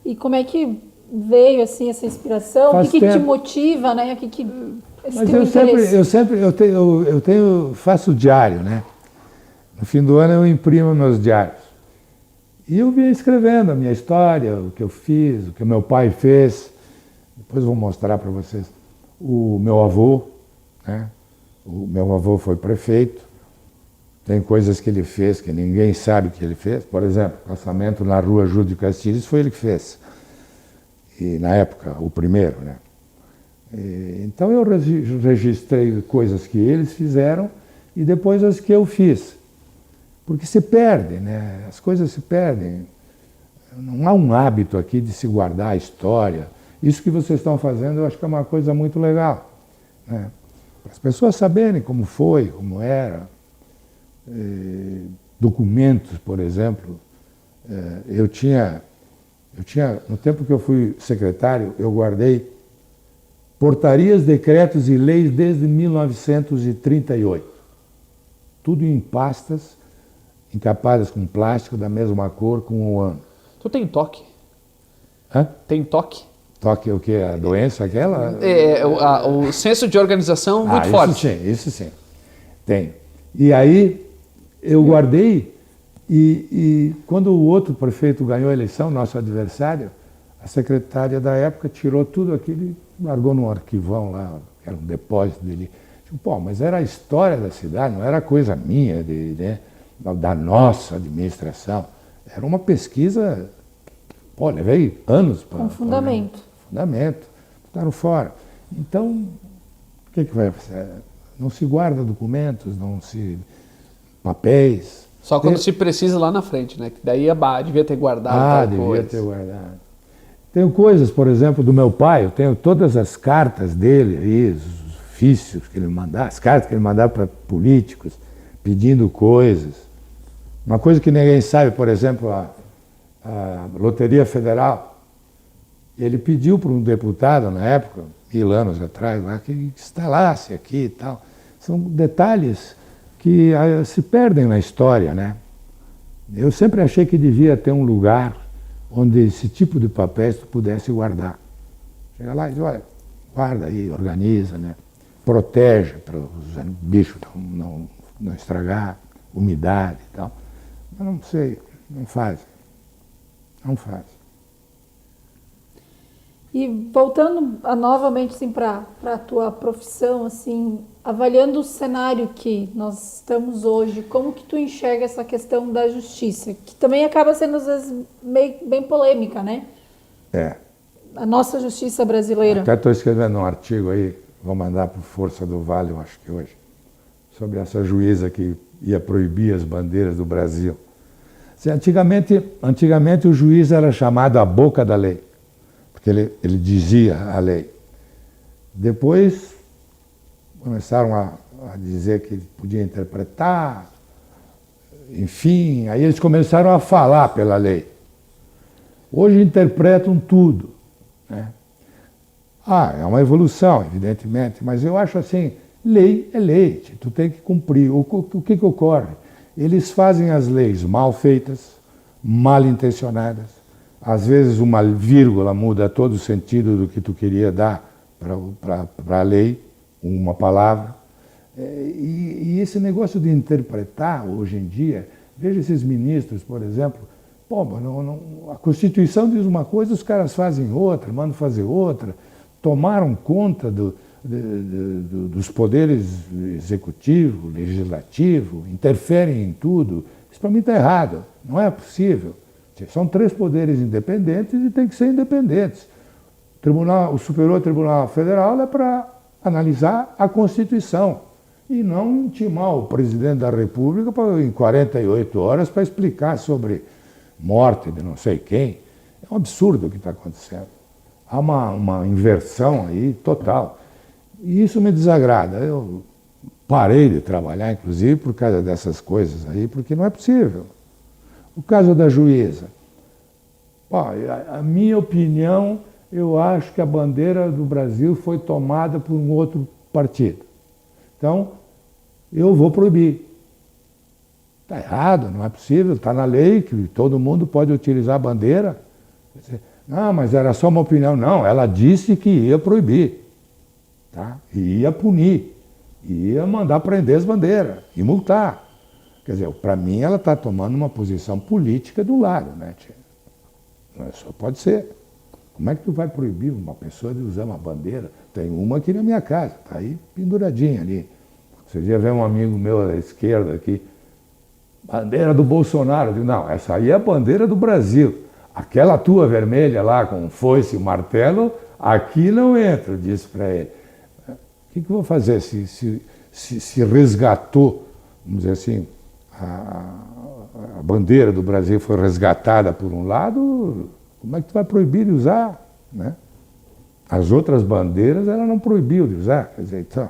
E como é que veio assim essa inspiração? Faz o que te tempo. motiva, né? O que Mas eu faço diário, né? No fim do ano eu imprimo meus diários. E eu vinha escrevendo a minha história, o que eu fiz, o que meu pai fez. Depois eu vou mostrar para vocês. O meu avô, né? O meu avô foi prefeito. Tem coisas que ele fez que ninguém sabe que ele fez. Por exemplo, o calçamento na rua Júlio de Castilhos foi ele que fez. E na época, o primeiro, né? Então eu registrei coisas que eles fizeram e depois as que eu fiz. Porque se perde, né? As coisas se perdem. Não há um hábito aqui de se guardar a história. Isso que vocês estão fazendo eu acho que é uma coisa muito legal, né? Para as pessoas saberem como foi, como era. Documentos, por exemplo. Eu tinha, no tempo que eu fui secretário, eu guardei portarias, decretos e leis desde 1938. Tudo em pastas, encapadas com plástico da mesma cor, com o ano. Tu tem toque? Hã? Tem toque? Toque o quê? A doença aquela? O senso de organização muito forte. Isso sim. Tem. E aí eu guardei e quando o outro prefeito ganhou a eleição, nosso adversário, a secretária da época tirou tudo aquilo e largou num arquivão lá, que era um depósito dele. Tipo, pô, mas era a história da cidade, não era coisa minha, né, da nossa administração. Era uma pesquisa, pô, levei anos para... Com fundamento. Fundamento, botaram fora. Então, o que vai fazer? Não se guarda documentos, não se... papéis. Só quando se precisa lá na frente, né? Que daí devia ter guardado tal coisa. Devia ter guardado. Tenho coisas, por exemplo, do meu pai, eu tenho todas as cartas dele aí, os ofícios que ele mandava, as cartas que ele mandava para políticos, pedindo coisas. Uma coisa que ninguém sabe, por exemplo, a Loteria Federal, ele pediu para um deputado, na época, 1000 anos atrás, lá, que instalasse aqui e tal. São detalhes que se perdem na história, né? Eu sempre achei que devia ter um lugar onde esse tipo de papéis tu pudesse guardar. Chega lá e diz, olha, guarda aí, organiza, né? Protege para os bichos não estragar, umidade e tal. Mas não sei, não faz. Não faz. E voltando novamente assim, para a tua profissão, assim, avaliando o cenário que nós estamos hoje, como que tu enxerga essa questão da justiça? Que também acaba sendo, às vezes, bem polêmica, né? A nossa justiça brasileira. Até estou escrevendo um artigo aí, vou mandar para o Força do Vale, eu acho que hoje, sobre essa juíza que ia proibir as bandeiras do Brasil. Antigamente o juiz era chamado a boca da lei, porque ele dizia a lei. Depois começaram a dizer que ele podia interpretar, enfim, aí eles começaram a falar pela lei. Hoje interpretam tudo, né? É uma evolução, evidentemente, mas eu acho assim, lei é lei, tu tem que cumprir. O que ocorre? Eles fazem as leis mal feitas, mal intencionadas. Às vezes uma vírgula muda todo o sentido do que tu queria dar para a lei, uma palavra. E esse negócio de interpretar hoje em dia, veja esses ministros, por exemplo, a Constituição diz uma coisa, os caras fazem outra, mandam fazer outra, tomaram conta dos poderes executivo, legislativo, interferem em tudo. Isso para mim está errado, não é possível. São 3 poderes independentes e tem que ser independentes. O Superior Tribunal Federal é para analisar a Constituição e não intimar o presidente da República em 48 horas para explicar sobre morte de não sei quem. É um absurdo o que está acontecendo. Há uma inversão aí total. E isso me desagrada. Eu parei de trabalhar, inclusive, por causa dessas coisas aí, porque não é possível. O caso da juíza. A minha opinião, eu acho que a bandeira do Brasil foi tomada por um outro partido. Então, eu vou proibir. Está errado, não é possível, está na lei que todo mundo pode utilizar a bandeira. Não, mas era só uma opinião. Não, ela disse que ia proibir, tá? E ia punir, ia mandar prender as bandeiras e multar. Quer dizer, para mim ela está tomando uma posição política do lado, né, tia? Só pode ser. Como é que tu vai proibir uma pessoa de usar uma bandeira? Tem uma aqui na minha casa, está aí penduradinha ali. Você dia vê um amigo meu da esquerda aqui, bandeira do Bolsonaro. Eu digo, não, essa aí é a bandeira do Brasil. Aquela tua vermelha lá com foice e martelo, aqui não entra, eu disse para ele. O que eu vou fazer se resgatou, vamos dizer assim, a bandeira do Brasil foi resgatada por um lado, como é que tu vai proibir de usar, né? As outras bandeiras ela não proibiu de usar, quer dizer, então,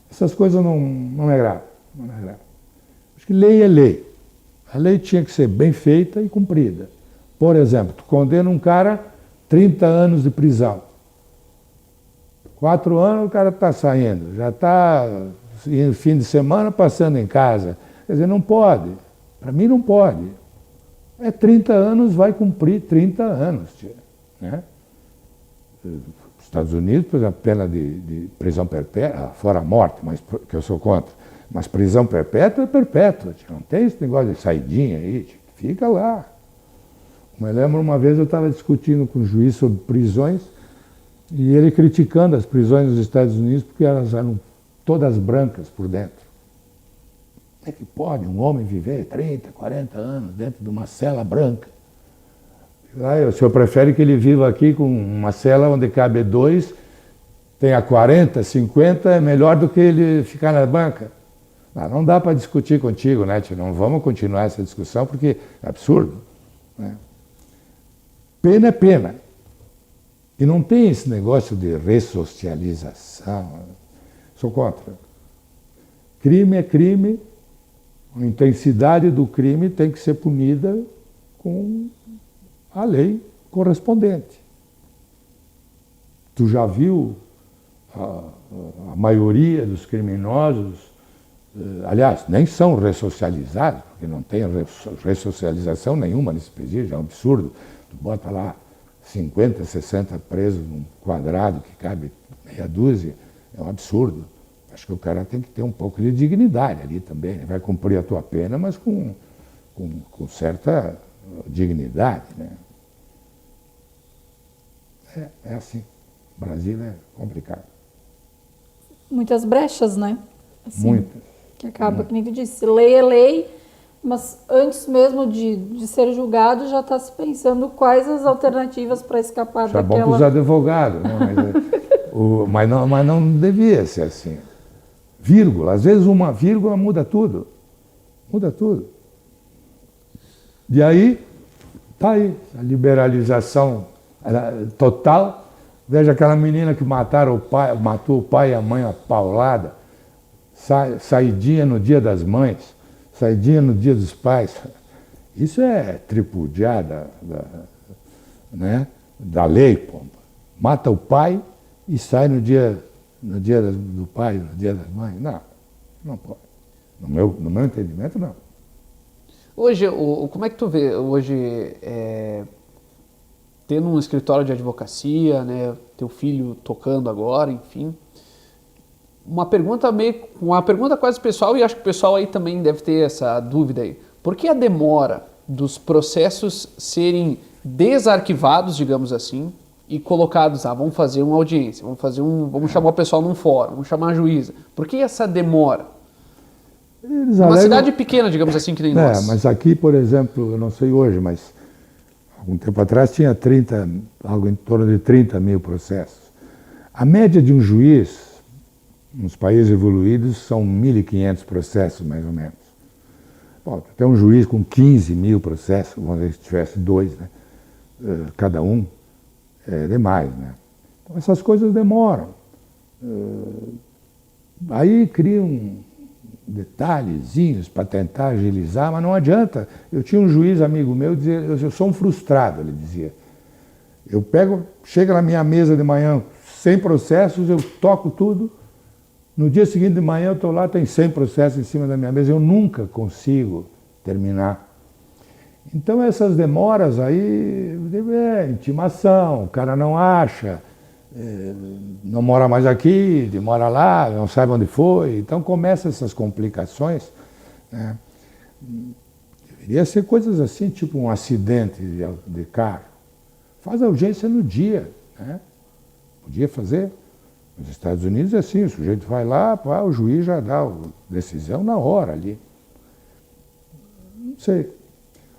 essas coisas não é grave, não é grave. Acho que lei é lei. A lei tinha que ser bem feita e cumprida. Por exemplo, tu condena um cara 30 anos de prisão. 4 anos o cara está saindo, já está fim de semana passando em casa. Quer dizer, não pode. Para mim não pode. 30 anos, vai cumprir 30 anos. Né? Nos Estados Unidos, por exemplo, pena de prisão perpétua, fora a morte, mas que eu sou contra. Mas prisão perpétua é perpétua. Não tem esse negócio de saidinha aí, fica lá. Eu lembro uma vez eu estava discutindo com o juiz sobre prisões e ele criticando as prisões nos Estados Unidos porque elas eram todas brancas por dentro. Como é que pode um homem viver 30, 40 anos dentro de uma cela branca? O senhor prefere que ele viva aqui com uma cela onde cabe 2, tenha 40, 50, é melhor do que ele ficar na banca? Não dá para discutir contigo, né, tio? Não vamos continuar essa discussão porque é absurdo, né? Pena é pena. E não tem esse negócio de ressocialização. Sou contra. Crime é crime, a intensidade do crime tem que ser punida com a lei correspondente. Tu já viu a maioria dos criminosos, aliás, nem são ressocializados, porque não tem ressocialização nenhuma nesse presídio, é um absurdo. Tu bota lá 50, 60 presos num quadrado que cabe meia dúzia, é um absurdo. Acho que o cara tem que ter um pouco de dignidade ali também. Vai cumprir a tua pena, mas com certa dignidade, né? É assim. O Brasil é complicado. Muitas brechas, né? Assim, Muitas. Que acaba, que nem tu disse, lei é lei, mas antes mesmo de ser julgado já está se pensando quais as alternativas para escapar daquela... É bom para os advogados, né? Mas não devia ser assim. Vírgula. Às vezes uma vírgula muda tudo. Muda tudo. E aí, tá aí, a liberalização total. Veja aquela menina que matou o pai e a mãe a paulada. Saidinha no dia das mães, saidinha no dia dos pais. Isso é tripudiar né, da lei, pô. Mata o pai e sai no dia do pai, no dia das mães. Não, não pode. No meu entendimento, não. Hoje, como é que tu vê hoje, tendo um escritório de advocacia, né, teu filho tocando agora, enfim, uma pergunta quase pessoal, e acho que o pessoal aí também deve ter essa dúvida aí. Por que a demora dos processos serem desarquivados, digamos assim, e colocados, vamos fazer uma audiência, vamos chamar o pessoal num fórum, vamos chamar a juíza. Por que essa demora? Uma cidade pequena, digamos assim, que nem nós. Mas aqui, por exemplo, eu não sei hoje, mas algum tempo atrás tinha algo em torno de 30 mil processos. A média de um juiz, nos países evoluídos, são 1.500 processos, mais ou menos. Bom, tem um juiz com 15 mil processos, vamos dizer, se tivesse 2, né? Cada um, é demais, né? Então, essas coisas demoram. Aí criam detalhezinhos para tentar agilizar, mas não adianta. Eu tinha um juiz amigo meu, dizia, eu sou um frustrado, ele dizia. Chega na minha mesa de manhã, 100 processos, eu toco tudo, no dia seguinte de manhã eu estou lá, tem 100 processos em cima da minha mesa, eu nunca consigo terminar. Então essas demoras aí, intimação, o cara não acha, não mora mais aqui, mora lá, não sabe onde foi, então começam essas complicações, né? Deveria ser coisas assim, tipo um acidente de carro. Faz a audiência no dia, né? Podia fazer. Nos Estados Unidos é assim, o sujeito vai lá, o juiz já dá a decisão na hora ali. Não sei.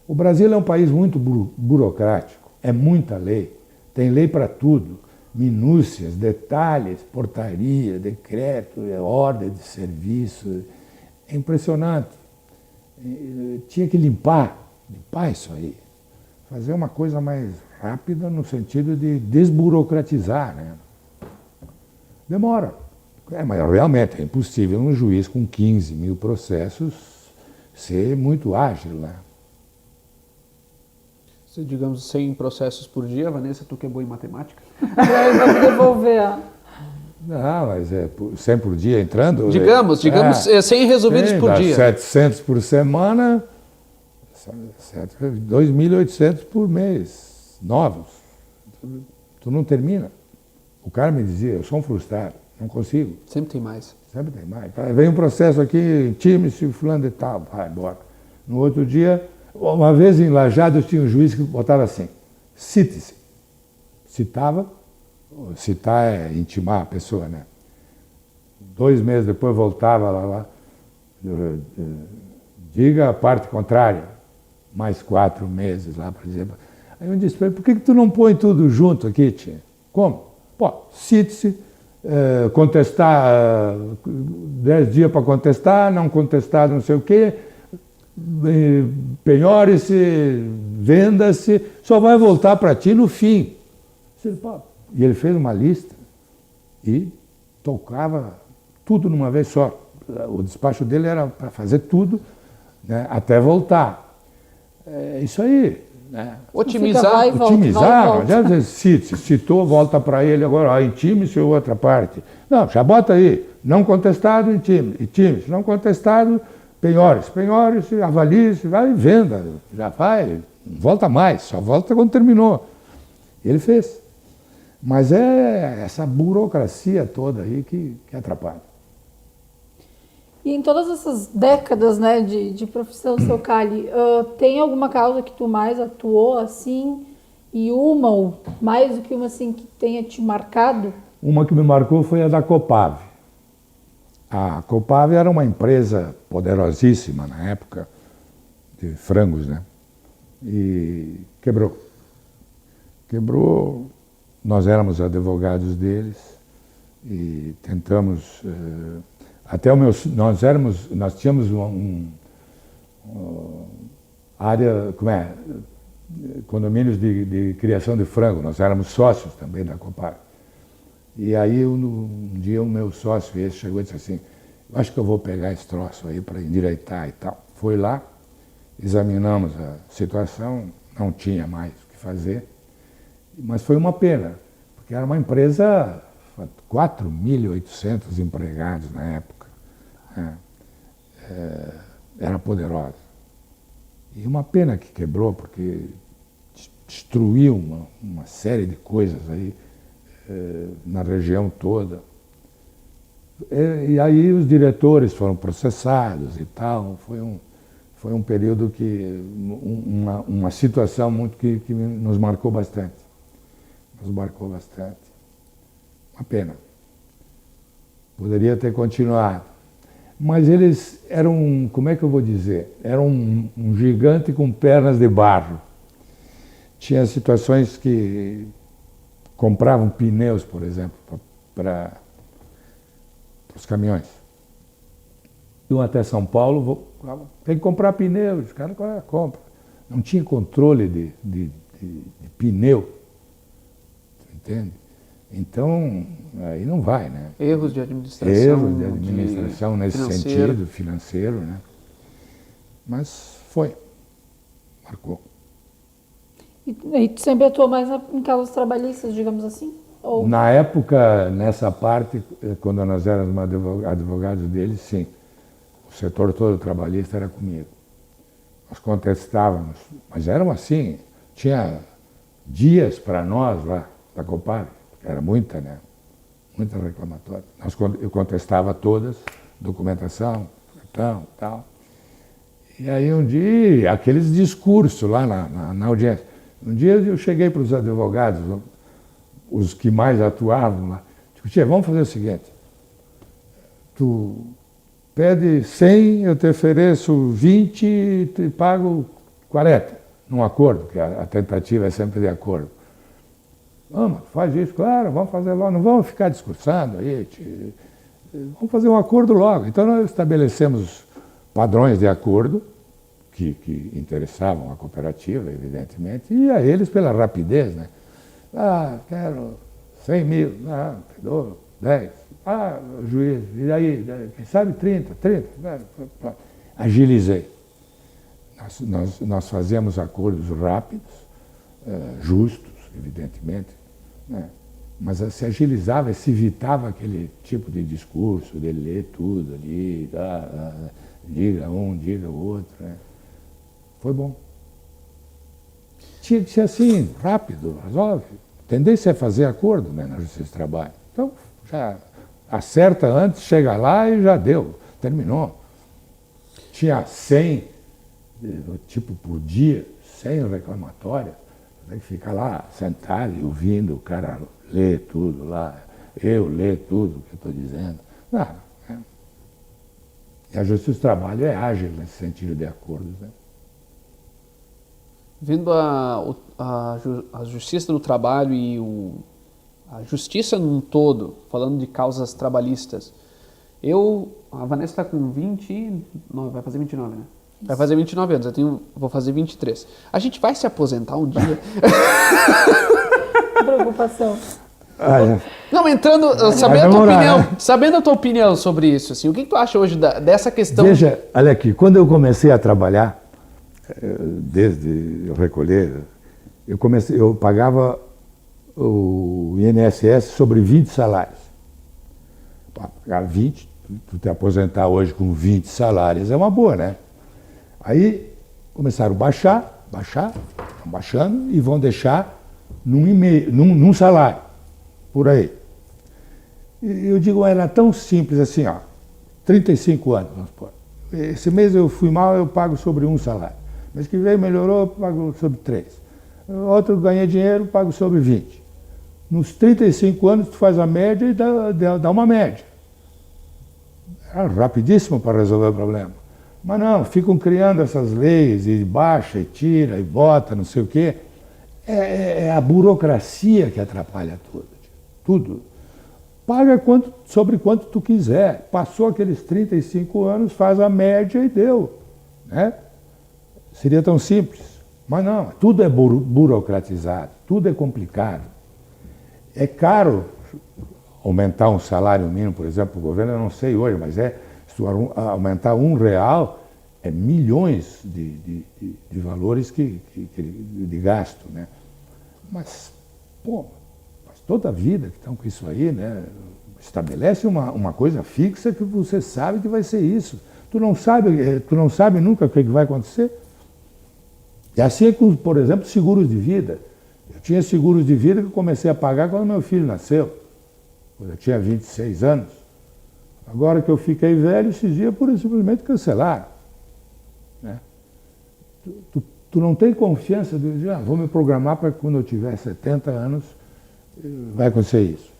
O Brasil é um país muito burocrático, é muita lei, tem lei para tudo, minúcias, detalhes, portaria, decreto, ordem de serviço, é impressionante. Tinha que limpar isso aí, fazer uma coisa mais rápida no sentido de desburocratizar, né? Demora. Mas realmente é impossível um juiz com 15 mil processos ser muito ágil, né? Se, digamos, 100 processos por dia, Vanessa, tu que é boa em matemática? Vai me devolver. Não, mas 100 por dia entrando... Digamos, 100 resolvidos por dia. 700 por semana, 2.800 por mês, novos. Tu não termina. O cara me dizia, eu sou um frustrado, não consigo. Sempre tem mais. Sempre tem mais. Vem um processo aqui, time-se, fulano de tal, vai embora. No outro dia, uma vez em Lajados, tinha um juiz que botava assim, cite-se. Citava, citar é intimar a pessoa, né? 2 meses depois voltava lá, diga a parte contrária, mais 4 meses lá, por exemplo. Aí eu disse para ele, por que tu não põe tudo junto aqui, tia? Como? Pô, cite-se, contestar, 10 dias para contestar, não contestar não sei o quê, penhore-se, venda-se, só vai voltar para ti no fim. E ele fez uma lista e tocava tudo numa vez só. O despacho dele era para fazer tudo, né, até voltar. É isso aí. Né? Otimizar. Otimizar, citou, volta para ele agora, intime-se ou outra parte. Não, já bota aí, não contestado, intime-se, não contestado, penhore-se, avalie-se, vai e venda, já vai, não volta mais, só volta quando terminou. Ele fez. Mas é essa burocracia toda aí que atrapalha. E em todas essas décadas, né, de profissão, seu Cali, tem alguma causa que tu mais atuou assim, e uma ou mais do que uma assim que tenha te marcado? Uma que me marcou foi a da Copave. A Copave era uma empresa poderosíssima na época, de frangos, né? E quebrou. Quebrou, nós éramos advogados deles e tentamos Até nós tínhamos área, condomínios de criação de frango, nós éramos sócios também da Copag. E aí um dia o meu sócio esse chegou e disse assim, acho que eu vou pegar esse troço aí para endireitar e tal. Foi lá, examinamos a situação, não tinha mais o que fazer, mas foi uma pena, porque era uma empresa, 4.800 empregados na época, né? Era poderosa. E uma pena que quebrou, porque destruiu uma série de coisas aí na região toda. E aí os diretores foram processados e tal. Foi um período uma situação muito que nos marcou bastante. Nos marcou bastante. Uma pena. Poderia ter continuado. Mas eles eram, como é que eu vou dizer? Eram um gigante com pernas de barro. Tinha situações que compravam pneus, por exemplo, para os caminhões. Iam até São Paulo, tem que comprar pneus, os caras compram. Não tinha controle de pneu, entende? Então, aí não vai, né? Erros de administração. Erros de administração nesse sentido, financeiro, né? Mas marcou. E tu sempre atuou mais em causas trabalhistas, digamos assim? Ou... Na época, nessa parte, quando nós éramos advogados deles, sim. O setor todo trabalhista era comigo. Nós contestávamos, mas eram assim, tinha dias para nós lá, da Copag, era muita, né? Muita reclamatória. Eu contestava todas, documentação, tal. E aí um dia, aqueles discursos lá na audiência, um dia eu cheguei para os advogados, os que mais atuavam lá, digo, tia, vamos fazer o seguinte, tu pede 100, eu te ofereço 20 e te pago 40, num acordo, porque a tentativa é sempre de acordo. Vamos, faz isso, claro, vamos fazer logo, não vamos ficar discursando aí, vamos fazer um acordo logo. Então nós estabelecemos padrões de acordo que interessavam a cooperativa, evidentemente, e a eles pela rapidez, né? Ah, quero 100 mil, dou 10, juiz, e aí, quem sabe 30, agilizei. Nós fazíamos acordos rápidos, justos, evidentemente, né? Mas se agilizava, se evitava aquele tipo de discurso, de ler tudo ali, diga um, diga o outro, né? Foi bom. Tinha que ser assim, rápido, resolve. A tendência é fazer acordo, né, na Justiça do Trabalho. Então, já acerta antes, chega lá e já deu, terminou. Tinha 100, tipo por dia, 100 reclamatórias. Tem que ficar lá sentado e ouvindo o cara ler tudo lá, eu ler tudo que eu estou dizendo. Não, né? E a Justiça do Trabalho é ágil nesse sentido de acordos, né? Vendo a Justiça do Trabalho e a Justiça num todo, falando de causas trabalhistas, a Vanessa está com 29, vai fazer 29, né? Vai fazer 29 anos, vou fazer 23. A gente vai se aposentar um dia? Preocupação. Não, sabendo a tua opinião sobre isso, assim, o que tu acha hoje dessa questão? Veja, olha aqui, quando eu comecei a trabalhar, desde eu recolher, eu pagava o INSS sobre 20 salários. Pagar 20, tu te aposentar hoje com 20 salários é uma boa, né? Aí começaram a baixar, estão baixando e vão deixar num salário, por aí. E eu digo, era tão simples assim, 35 anos, vamos supor. Esse mês eu fui mal, eu pago sobre um salário. Mês que vem melhorou, eu pago sobre 3. Outro ganha dinheiro, pago sobre 20. Nos 35 anos, tu faz a média e dá uma média. É rapidíssimo para resolver o problema. Mas não, ficam criando essas leis, e baixa, e tira, e bota, não sei o quê. É a burocracia que atrapalha tudo. Tudo. paga sobre quanto tu quiser. Passou aqueles 35 anos, faz a média e deu. Né? Seria tão simples. Mas não, tudo é burocratizado, tudo é complicado. É caro aumentar um salário mínimo, por exemplo, o governo, eu não sei hoje, mas se tu aumentar R$1, é milhões de valores de gasto. Né? Mas, pô, toda a vida que estão com isso aí, né? Estabelece uma coisa fixa que você sabe que vai ser isso. Tu não sabe nunca o que vai acontecer. E assim é com, por exemplo, seguros de vida. Eu tinha seguros de vida que eu comecei a pagar quando meu filho nasceu, quando eu tinha 26 anos. Agora que eu fiquei velho, esses dias pura e simplesmente cancelaram. Né? Tu não tem confiança de dizer, vou me programar para que quando eu tiver 70 anos vai acontecer isso.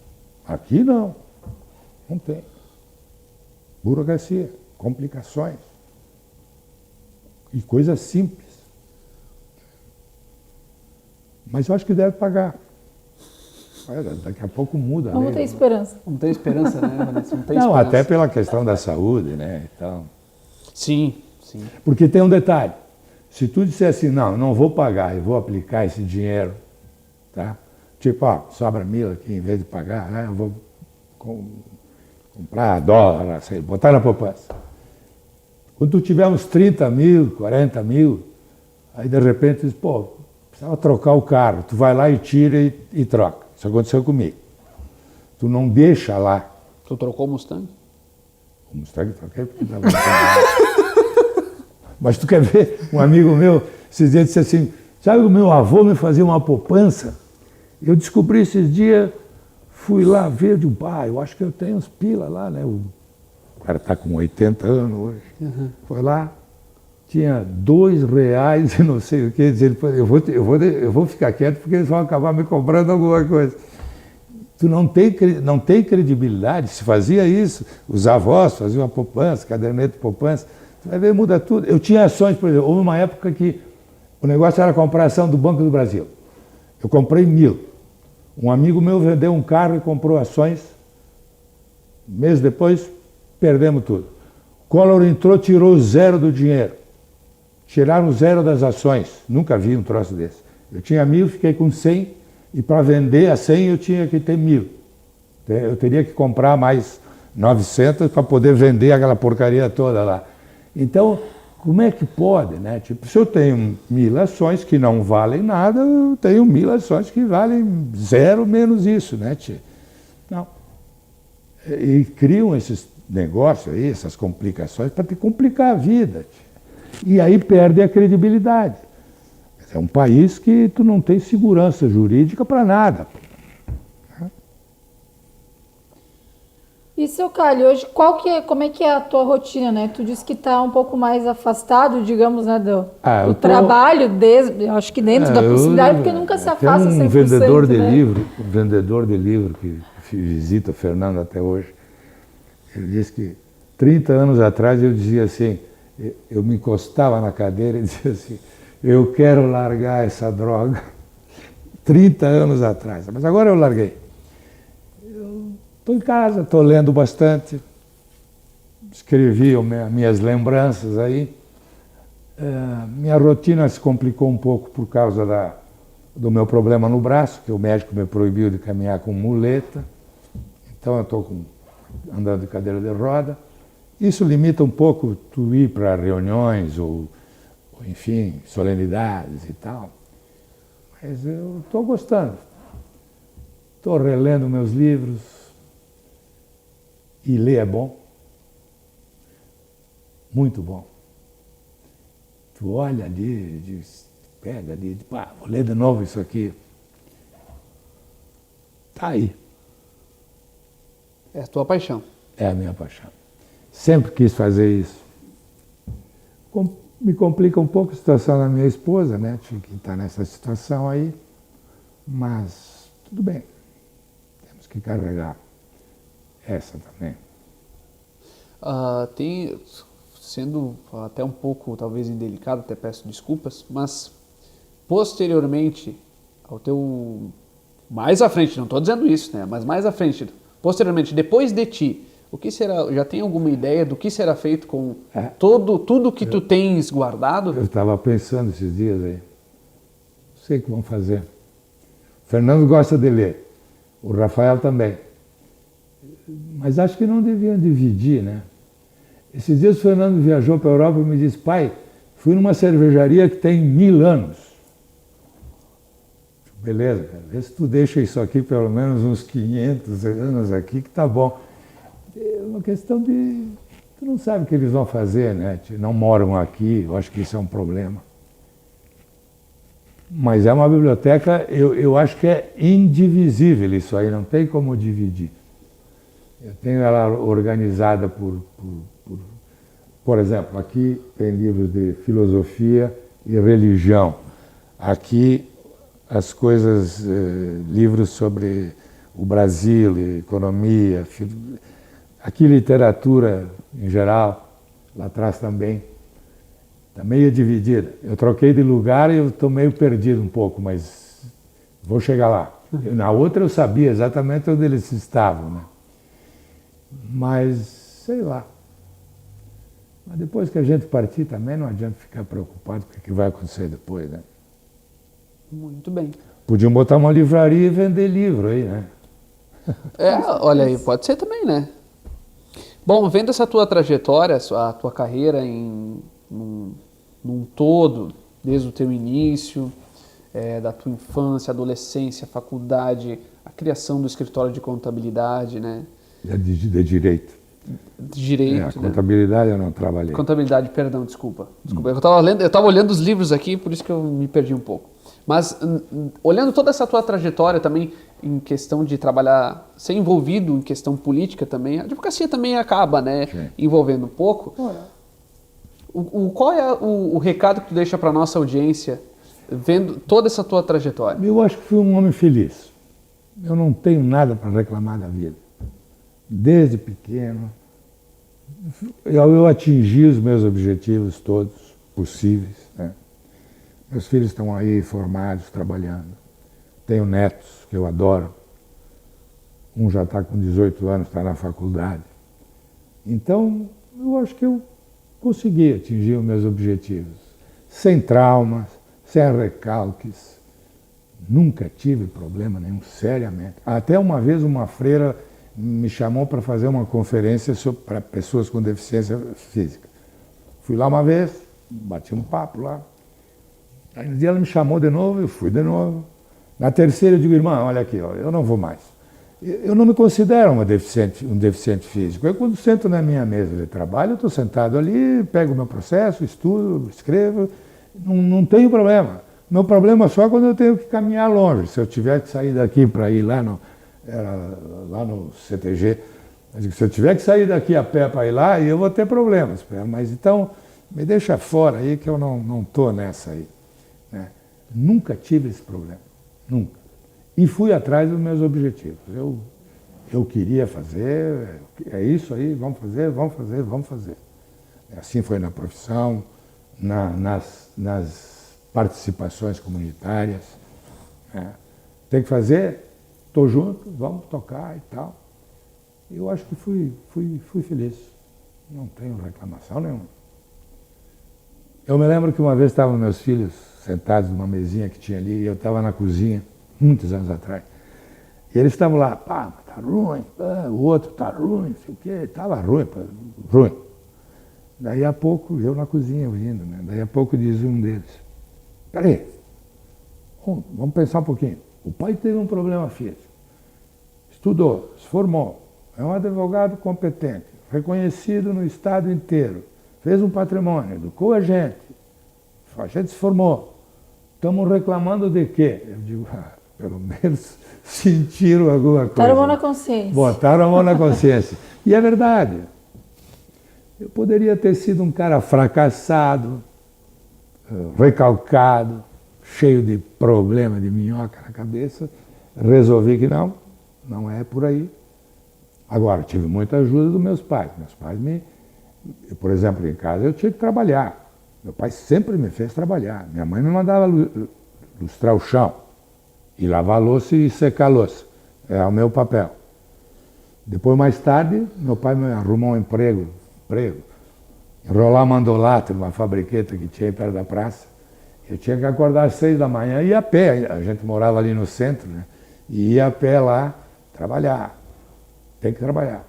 Aqui não tem. Burocracia, complicações e coisas simples. Mas eu acho que deve pagar. Daqui a pouco muda. Vamos ter esperança. Não tem esperança, né, Vanessa? Não, até pela questão da saúde, né? Então, sim. porque tem um detalhe. Se tu disser assim, não vou pagar, eu vou aplicar esse dinheiro, tá? Tipo, sobra 1.000 aqui, em vez de pagar, eu vou comprar dólar, sei, botar na poupança. Quando tu tiver uns 30 mil, 40 mil, aí de repente tu diz, precisava trocar o carro. Tu vai lá e tira e troca. Isso aconteceu comigo. Tu não deixa lá. Tu trocou o Mustang? O Mustang troquei porque estava Mas tu quer ver, um amigo meu, esses dias disse assim, sabe o meu avô me fazia uma poupança? Eu descobri esses dias, fui lá ver, eu acho que eu tenho uns pila lá, né? O cara está com 80 anos hoje. Uhum. Foi lá, tinha R$2 e não sei o que, ele falou, eu vou ficar quieto porque eles vão acabar me cobrando alguma coisa. Tu não tem credibilidade, se fazia isso, os avós faziam uma poupança, caderneta de poupança, tu vai ver, muda tudo. Eu tinha ações, por exemplo, houve uma época que o negócio era comprar ação do Banco do Brasil. Eu comprei 1.000. Um amigo meu vendeu um carro e comprou ações. Um mês depois, perdemos tudo. Collor entrou, tirou 0 do dinheiro. Tiraram 0 das ações. Nunca vi um troço desse. Eu tinha 1.000, fiquei com 100, e para vender a 100 eu tinha que ter 1.000. Eu teria que comprar mais 900 para poder vender aquela porcaria toda lá. Então, como é que pode, né? Tipo, se eu tenho 1.000 ações que não valem nada, eu tenho 1.000 ações que valem 0 menos isso, né, tia? Não. E criam esses negócios aí, essas complicações, para te complicar a vida, tia. E aí perde a credibilidade. É um país que tu não tem segurança jurídica para nada. E, seu Calho, hoje como é que é a tua rotina, né? Tu disse que está um pouco mais afastado, digamos, né, do trabalho, acho que dentro da possibilidade, porque nunca se afasta 100%, vendedor de né? um vendedor de livro que visita o Fernando até hoje, ele disse que 30 anos atrás eu dizia assim, eu me encostava na cadeira e dizia assim, eu quero largar essa droga. 30 anos atrás, mas agora eu larguei. Estou em casa, estou lendo bastante, escrevi minhas lembranças aí. Minha rotina se complicou um pouco por causa do meu problema no braço, que o médico me proibiu de caminhar com muleta. Então eu estou andando de cadeira de roda. Isso limita um pouco tu ir para reuniões ou, enfim, solenidades e tal. Mas eu estou gostando. Estou relendo meus livros. E ler é bom. Muito bom. Tu olha ali, pega ali, vou ler de novo isso aqui. Tá aí. É a tua paixão. É a minha paixão. Sempre quis fazer isso. Me complica um pouco a situação da minha esposa, né? Tive que estar nessa situação aí. Mas tudo bem. Temos que carregar essa também. Sendo até um pouco, talvez, indelicado, até peço desculpas, mas posteriormente ao teu... Mais à frente, não estou dizendo isso, né? Mas mais à frente Posteriormente, depois de ti, o que será? Já tem alguma ideia do que será feito com tudo que tu tens guardado? Eu estava pensando esses dias aí. Não sei o que vão fazer. O Fernando gosta de ler. O Rafael também. Mas acho que não deviam dividir, né? Esses dias o Fernando viajou para a Europa e me disse, pai, fui numa cervejaria que tem 1000 anos. Beleza, cara, vê se tu deixa isso aqui pelo menos uns 500 anos aqui, que tá bom. É uma questão de... Tu não sabe o que eles vão fazer, né? Não moram aqui, eu acho que isso é um problema. Mas é uma biblioteca, eu acho que é indivisível isso aí, não tem como dividir. Eu tenho ela organizada por exemplo, aqui tem livros de filosofia e religião. Aqui as coisas, livros sobre o Brasil, economia, aqui literatura em geral, lá atrás também. Está meio dividida. Eu troquei de lugar e eu estou meio perdido um pouco, mas vou chegar lá. Na outra eu sabia exatamente onde eles estavam, né? Mas, sei lá. Mas depois que a gente partir também não adianta ficar preocupado com o que vai acontecer depois, né? Muito bem. Podiam botar uma livraria e vender livro aí, né? Olha aí, pode ser também, né? Bom, vendo essa tua trajetória, a tua carreira num todo, desde o teu início, da tua infância, adolescência, faculdade, a criação do escritório de contabilidade, né? De direito. De direito, a contabilidade eu não trabalhei. Contabilidade, perdão, desculpa. Eu estava olhando os livros aqui, por isso que eu me perdi um pouco. Mas olhando toda essa tua trajetória também em questão de trabalhar, ser envolvido em questão política também, a advocacia também acaba, né, envolvendo um pouco. Qual é o recado que tu deixa para nossa audiência vendo toda essa tua trajetória? Eu acho que fui um homem feliz. Eu não tenho nada para reclamar da vida. Desde pequeno, eu atingi os meus objetivos todos possíveis, né? Meus filhos estão aí formados, trabalhando. Tenho netos que eu adoro. Um já está com 18 anos, está na faculdade. Então, eu acho que eu consegui atingir os meus objetivos. Sem traumas, sem recalques. Nunca tive problema nenhum, seriamente. Até uma vez uma freira me chamou para fazer uma conferência para pessoas com deficiência física. Fui lá uma vez, bati um papo lá. Aí um dia ela me chamou de novo, eu fui de novo. Na terceira eu digo, irmã, olha aqui, ó, eu não vou mais. Eu não me considero um deficiente físico. Eu quando sento na minha mesa de trabalho, eu estou sentado ali, pego o meu processo, estudo, escrevo, não tenho problema. Meu problema é só quando eu tenho que caminhar longe. Se eu tiver que sair daqui para ir lá no CTG, eu digo, se eu tiver que sair daqui a pé para ir lá, eu vou ter problemas. Mas então, me deixa fora aí que eu não estou nessa aí. Né? Nunca tive esse problema, nunca. E fui atrás dos meus objetivos. Eu queria fazer, é isso aí, vamos fazer, vamos fazer, vamos fazer. Assim foi na profissão, nas participações comunitárias. Né? Tem que fazer, estou junto, vamos tocar e tal. Eu acho que fui feliz. Não tenho reclamação nenhuma. Eu me lembro que uma vez estavam meus filhos sentados numa mesinha que tinha ali, e eu estava na cozinha, muitos anos atrás. E eles estavam lá, pá, tá ruim, pá, o outro tá ruim, não sei o quê, estava ruim, pá, ruim. Daí a pouco, eu na cozinha ouvindo, né? Daí a pouco diz um deles, peraí, vamos pensar um pouquinho. O pai teve um problema físico, estudou, se formou, é um advogado competente, reconhecido no estado inteiro, fez um patrimônio, educou a gente se formou. Estamos reclamando de quê? Eu digo, pelo menos sentiram alguma coisa. Botaram a mão na consciência. Botaram a mão na consciência. E é verdade. Eu poderia ter sido um cara fracassado, recalcado, cheio de problema, de minhoca na cabeça. Resolvi que não é por aí. Agora, tive muita ajuda dos meus pais. Meus pais por exemplo, em casa eu tinha que trabalhar. Meu pai sempre me fez trabalhar. Minha mãe me mandava lustrar o chão, e lavar a louça e secar a louça. É o meu papel. Depois, mais tarde, meu pai me arrumou um emprego. Enrolar mandolato numa fabriqueta que tinha aí perto da praça. Eu tinha que acordar às 6 da manhã e ia a pé. A gente morava ali no centro, né? E ia a pé lá trabalhar. Tem que trabalhar.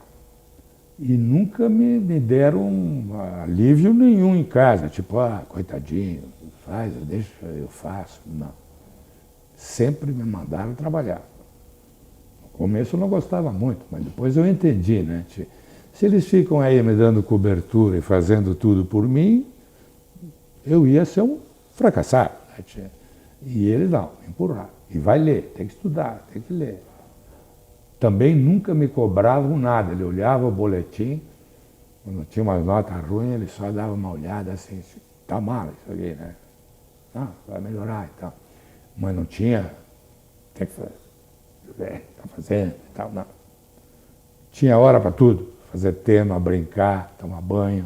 E nunca me deram alívio nenhum em casa. Tipo, coitadinho, faz, deixa, eu faço. Não. Sempre me mandaram trabalhar. No começo eu não gostava muito, mas depois eu entendi, né? Se eles ficam aí me dando cobertura e fazendo tudo por mim, eu ia ser um fracassado. Né? E eles não, empurrar. E vai ler, tem que estudar, tem que ler. Também nunca me cobravam nada. Ele olhava o boletim, quando tinha umas notas ruins, ele só dava uma olhada assim, tá mal isso aqui, né? Não, vai melhorar e tal. Mas não tinha, tem que fazer, tá fazendo e tal, não. Tinha hora para tudo, fazer tema, brincar, tomar banho.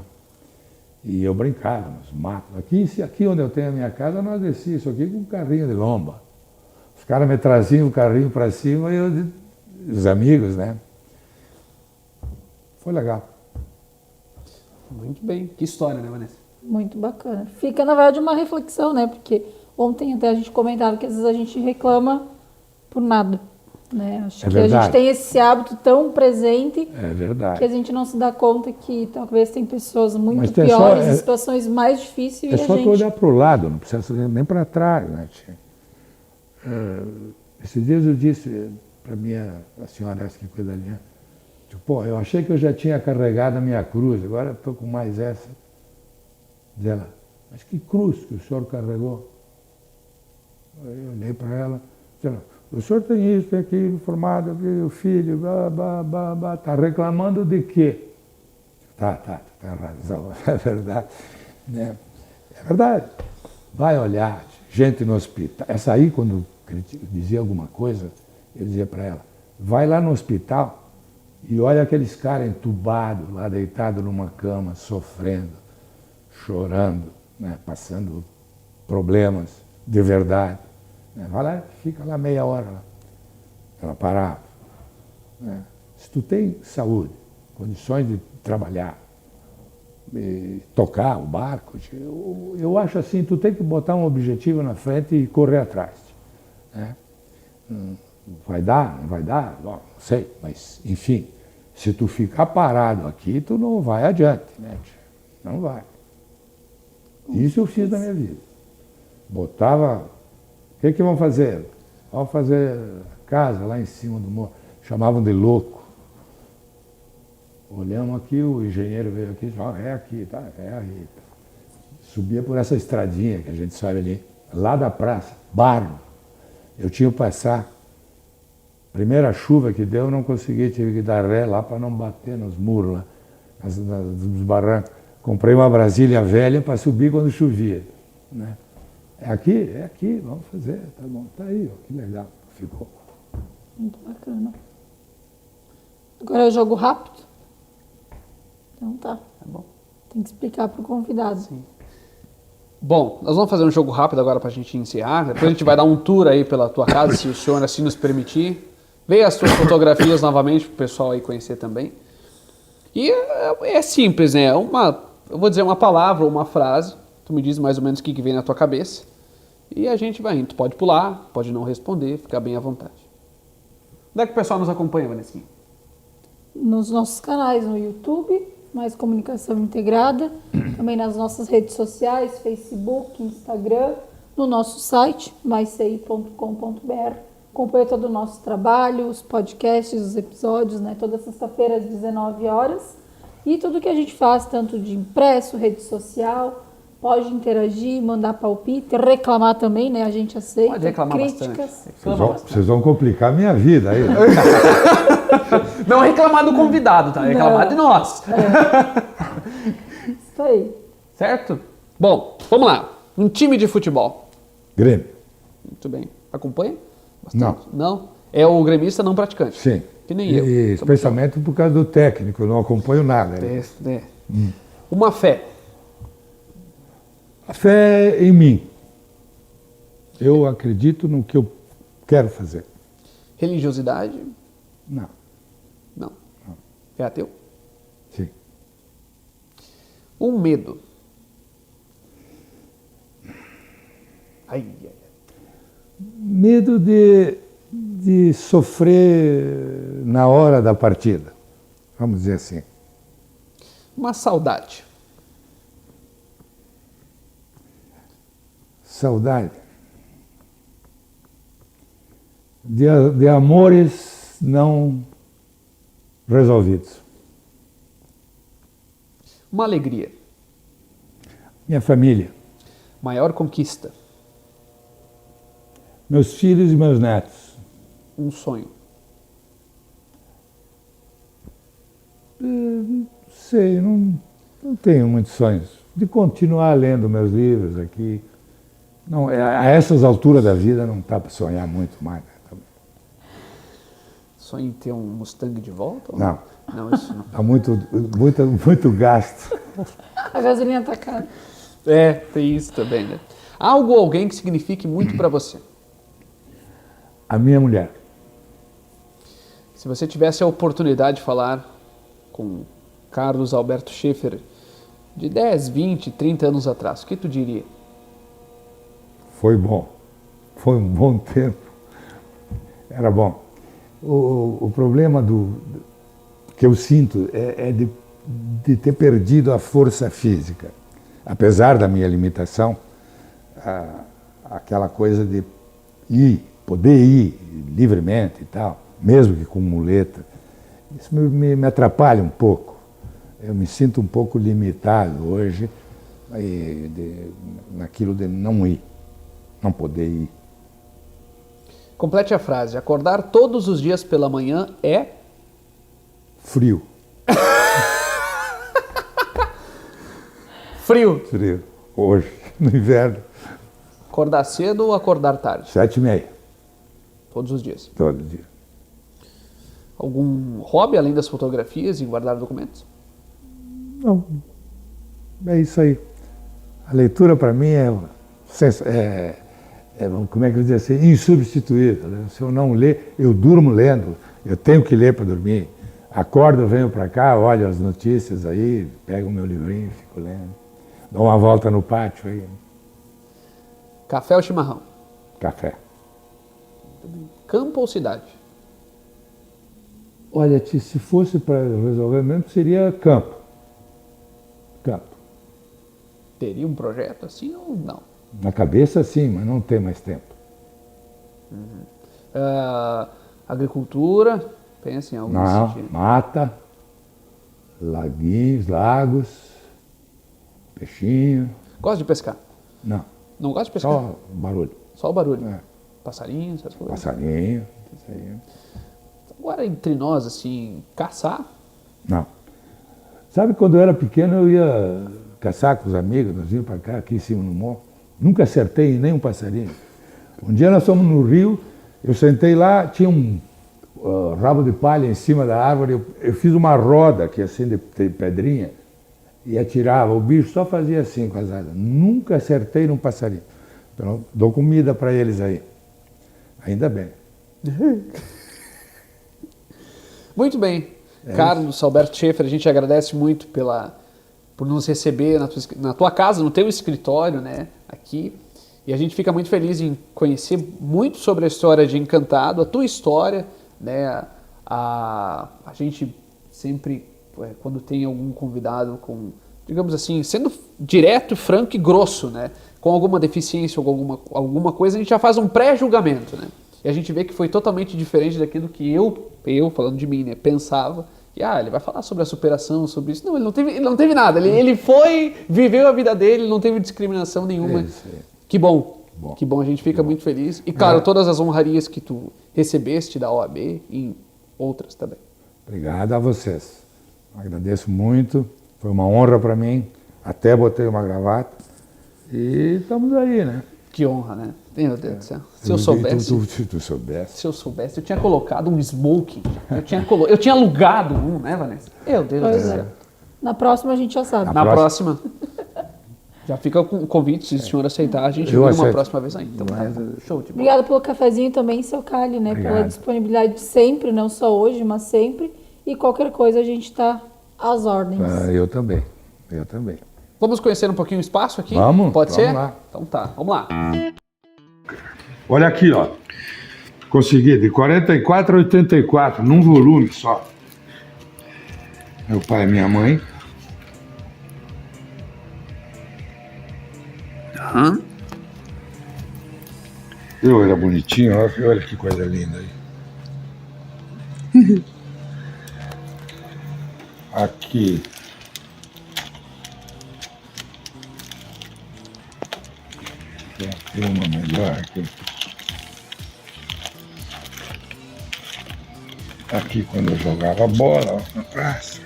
E eu brincava nos matos. Aqui onde eu tenho a minha casa, nós descíamos isso aqui com um carrinho de lomba. Os caras me traziam o carrinho para cima e os amigos, né? Foi legal. Muito bem. Que história, né, Vanessa? Muito bacana. Fica, na verdade, uma reflexão, né? Porque ontem até a gente comentava que às vezes a gente reclama por nada. Né? Acho que verdade. A gente tem esse hábito tão presente que a gente não se dá conta que talvez tem pessoas muito piores, em situações mais difíceis. É só tu olhar para o lado, não precisa nem para trás. Né? Esses dias eu disse para a senhora essa que cuida ali, tipo, eu achei que eu já tinha carregado a minha cruz, agora estou com mais essa. Diz ela, mas que cruz que o senhor carregou? Aí eu olhei para ela, disse ela, o senhor tem isso, tem aquilo, formado, o filho, está reclamando de quê? Tá, tem razão, é verdade. Né? É verdade. Vai olhar, gente no hospital. Essa aí, quando dizia alguma coisa, eu dizia para ela, vai lá no hospital e olha aqueles caras entubados, lá deitados numa cama, sofrendo, chorando, né? Passando problemas de verdade. Vai lá, fica lá meia hora. Ela parava. Né? Se tu tem saúde, condições de trabalhar, tocar o barco, eu acho assim, tu tem que botar um objetivo na frente e correr atrás. Né? Vai dar, não vai dar? Não sei, mas enfim, se tu ficar parado aqui, tu não vai adiante. Né? Não vai. Isso eu fiz na minha vida. Botava... O que vão fazer? Vamos fazer casa lá em cima do morro. Chamavam de louco. Olhamos aqui, o engenheiro veio aqui e disse, é aqui, tá? É aí. Subia por essa estradinha que a gente sabe ali, lá da praça, barro. Eu tinha que passar. Primeira chuva que deu, eu não consegui, tive que dar ré lá para não bater nos muros lá, nos barrancos. Comprei uma Brasília velha para subir quando chovia. Né? É aqui, vamos fazer, tá bom, tá aí, ó, que legal, ficou. Muito bacana. Agora eu jogo rápido? Então tá. Tá bom. Tem que explicar para o convidado. Sim. Bom, nós vamos fazer um jogo rápido agora para a gente encerrar. Depois a gente vai dar um tour aí pela tua casa, se o senhor assim nos permitir. Veja as tuas fotografias novamente para o pessoal aí conhecer também. E é simples, né? Eu vou dizer uma palavra ou uma frase. Tu me diz mais ou menos o que vem na tua cabeça. E a gente vai indo. Tu pode pular, pode não responder, ficar bem à vontade. Onde é que o pessoal nos acompanha, Vanessa? Nos nossos canais no YouTube, Mais Comunicação Integrada, também nas nossas redes sociais, Facebook, Instagram, no nosso site, maisci.com.br. Acompanha todo o nosso trabalho, os podcasts, os episódios, né? Toda sexta-feira às 19 horas. E tudo que a gente faz, tanto de impresso, rede social, pode interagir, mandar palpite, reclamar também, né? A gente aceita. Pode reclamar críticas. bastante. Vocês vão complicar a minha vida aí. Né? Não reclamar do convidado, tá? Reclamar de nós. Isso aí. Certo? Bom, vamos lá. Um time de futebol. Grêmio. Muito bem. Acompanha? Não. Não? É o gremista não praticante. Sim. Que nem eu. E especialmente por causa do técnico, eu não acompanho nada. Né? Uma fé. A fé em mim. Eu acredito no que eu quero fazer. Religiosidade? Não. Não. É ateu? Sim. Um medo. Ai, ai, ai. Medo de sofrer na hora da partida, vamos dizer assim. Uma saudade. Saudade. De amores não resolvidos. Uma alegria. Minha família, Maior conquista. meus filhos e meus netos. Um sonho. Sei, não tenho muitos sonhos. De continuar lendo meus livros aqui. Não, a essas alturas da vida não dá para sonhar muito mais. Né? Sonho em ter um Mustang de volta? ou Não. Não, isso não. Há muito gasto. A gasolina tá cara. É, tem isso também, né? Algo ou alguém que signifique muito para você. A minha mulher. Se você tivesse a oportunidade de falar com Carlos Alberto Schaeffer de 10, 20, 30 anos atrás, o que tu diria? Foi bom. Foi um bom tempo. Era bom. O problema que eu sinto é de ter perdido a força física. Apesar da minha limitação, aquela coisa de poder ir livremente e tal, mesmo que com muleta, isso me atrapalha um pouco. Eu me sinto um pouco limitado hoje naquilo de não ir, não poder ir. Complete a frase. Acordar todos os dias pela manhã é... Frio. Frio. Frio. Hoje, no inverno. Acordar cedo ou acordar tarde? 7h30, Todos os dias. todo dia. Algum hobby além das fotografias e guardar documentos? Não. É isso aí. A leitura para mim como é que eu dizer assim, insubstituível. Né? Se eu não ler, eu durmo lendo. Eu tenho que ler para dormir. Acordo, venho para cá, olho as notícias aí, pego o meu livrinho, fico lendo. Dou uma volta no pátio aí. Café ou chimarrão? Café. Campo ou cidade? Olha, se fosse para resolver mesmo, seria campo. Campo. Teria um projeto assim ou não? Na cabeça, sim, mas não tem mais tempo. Agricultura, pensa em algo nesse Não, sentido. mata, laguinhos, lagos, peixinho. Gosta de pescar? Não, Não gosta de pescar? só barulho. Só o barulho. É. Passarinho, essas coisas. Passarinho, isso aí. Agora, entre nós, assim, caçar, Não. Sabe, quando eu era pequeno, eu ia caçar com os amigos, nós íamos para cá, aqui em cima no morro. Nunca acertei em nenhum passarinho. Um dia nós fomos no rio, eu sentei lá, tinha um rabo de palha em cima da árvore, eu fiz uma roda aqui assim de pedrinha e atirava. O bicho só fazia assim com as asas. Nunca acertei num passarinho. Então, dou comida para eles aí. Ainda bem. Muito bem. Carlos Alberto Schaeffer, a gente agradece muito por nos receber na tua casa, no teu escritório, né, aqui. E a gente fica muito feliz em conhecer muito sobre a história de Encantado, a tua história, né. A gente sempre, quando tem algum convidado com, digamos assim, sendo direto, franco e grosso, né, com alguma deficiência ou alguma coisa, a gente já faz um pré-julgamento, né. E a gente vê que foi totalmente diferente daquilo que eu falando de mim, né, pensava. Que, ele vai falar sobre a superação, sobre isso. Não, ele não teve nada. Ele viveu a vida dele, não teve discriminação nenhuma. Que bom. Que bom, a gente fica muito feliz. E, claro, todas as honrarias que tu recebeste da OAB e outras também. Obrigado a vocês. Agradeço muito. Foi uma honra para mim. Até botei uma gravata. E estamos aí, né? Que honra, né? Meu Deus do céu. Se eu soubesse. Tu soubesse. Se eu soubesse, eu tinha colocado um smoking. Eu tinha alugado um, né, Vanessa? Meu Deus do céu. Na próxima a gente já sabe. Na próxima. Já fica com o convite, se o senhor aceitar, a gente vê uma próxima vez ainda. Então, show de bola. Obrigada pelo cafezinho também, seu Cali, né? Obrigado. Pela disponibilidade de sempre, não só hoje, mas sempre. e qualquer coisa a gente está às ordens. Eu também. Vamos conhecer um pouquinho o espaço aqui? Vamos, Pode vamos ser? lá. Então tá, vamos lá. Olha aqui, ó. Consegui de 44 a 84, num volume só. Meu pai e minha mãe. Aham. Eu era bonitinho, olha que coisa linda aí. Aqui. Tem uma melhor aqui. Aqui quando eu jogava bola, ó, na praça.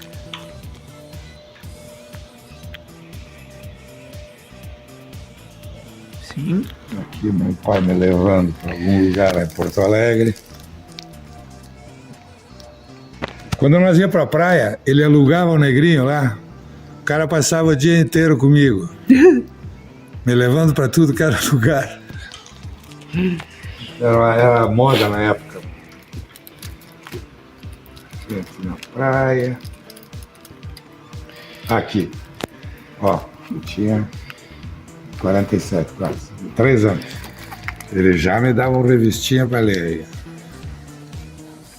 Sim. Aqui meu pai me levando para algum lugar lá em Porto Alegre. Quando nós ia pra praia, ele alugava um negrinho lá. O cara passava o dia inteiro comigo. Me levando para tudo que era lugar. Era moda na época. Aqui na praia. Aqui. Ó, eu tinha 47 quase. 3 anos. Ele já me dava uma revistinha para ler aí.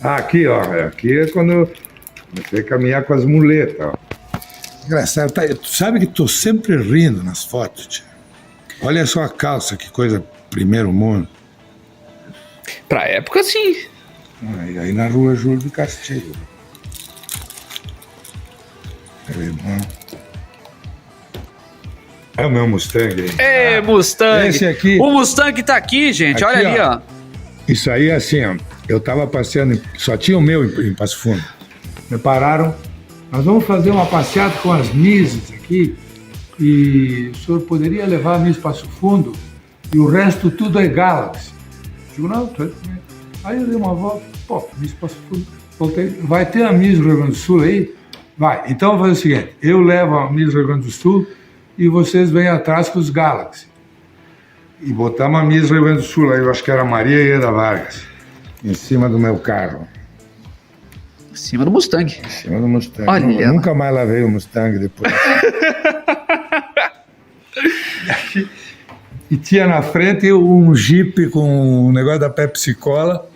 Aqui, ó. Aqui é quando eu comecei a caminhar com as muletas, ó. Engraçado, tá? Tu sabe que tô sempre rindo nas fotos, tia. Olha só a calça, que coisa primeiro mundo. Pra época, sim. Aí na rua Júlio de Castilho. Irmão. É o meu Mustang aí. É, Mustang. Esse aqui. O Mustang tá aqui, gente. Aqui, Olha ali, ó. Isso aí, assim, ó. Eu tava passeando, só tinha o meu em Passo Fundo. Me pararam. Nós vamos fazer uma passeata com as Misses aqui. E o senhor poderia levar a Miss Passo Fundo? E o resto tudo é Galaxy. Digo, não, tô... Aí eu dei uma volta. Pô, Miss Passo Fundo. Voltei. Vai ter a Miss Rio Grande do Sul aí? Vai. Então eu vou fazer o seguinte. Eu levo a Miss Rio Grande do Sul e vocês vêm atrás com os Galaxy. E botamos a Miss Rio Grande do Sul, aí eu acho que era Maria Ieda Vargas, em cima do meu carro. Em cima do Mustang. Em cima do Mustang. Olha. Eu nunca mais lavei o Mustang depois. E tinha na frente um Jeep com um negócio da Pepsi Cola,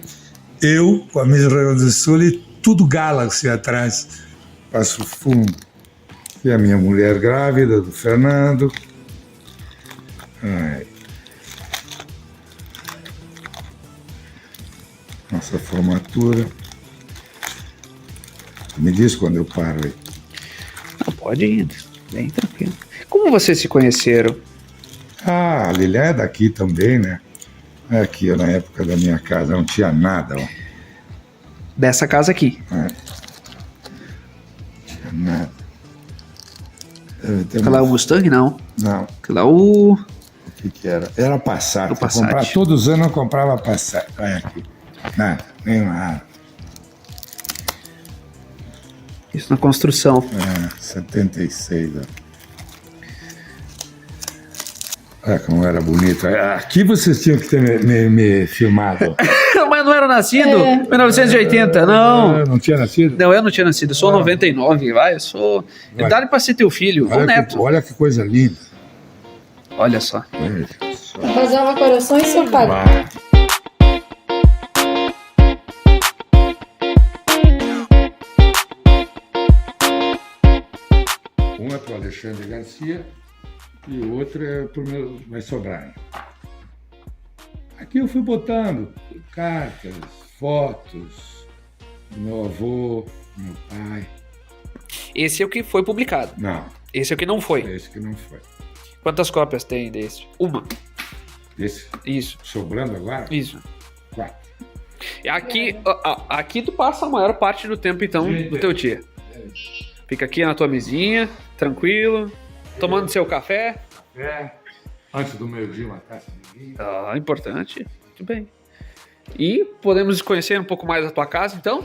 eu com a Miss Rio Grande do Sul e tudo Galaxy atrás. Passo Fundo. E a minha mulher grávida, do Fernando. Ai. Nossa formatura. Me diz quando eu paro aí. Não, pode ir. Bem tranquilo. Como vocês se conheceram? Ah, a Lilian é daqui também, né? Aqui, ó, na época da minha casa, não tinha nada, ó. Dessa casa aqui. Não tinha nada. Aquela é o Mustang, não. Não, Aquela é o... o que era? Era Passat. O Passat. Comprava, todos os anos eu comprava Passat. Olha aqui. Nada, nem nada. Isso na construção. 76, ó. Olha como era bonito. Aqui vocês tinham que ter me filmado. Mas não era nascido? 1980, não. Eu não tinha nascido? Não, eu não tinha nascido. Eu sou 99, vai. Eu sou... Vai. Idade pra ser teu filho. Ou neto. Olha que coisa linda. Olha só. Olha só. Arrasava corações, seu pai. Bah. Um é para o Alexandre Garcia e o outro é para o meu, vai sobrar. Aqui eu fui botando cartas, fotos do meu avô, do meu pai. Esse é o que foi publicado. Não, Esse é o que não foi. esse que não foi. Quantas cópias tem desse? Uma. Esse Isso. sobrando agora? Isso. 4. Aqui tu passa a maior parte do tempo, então, do teu dia. Fica aqui na tua mesinha, tranquilo, tomando seu café. Antes do meio-dia, uma taça de vinho. Ah, importante. Muito bem. E podemos conhecer um pouco mais a tua casa, então?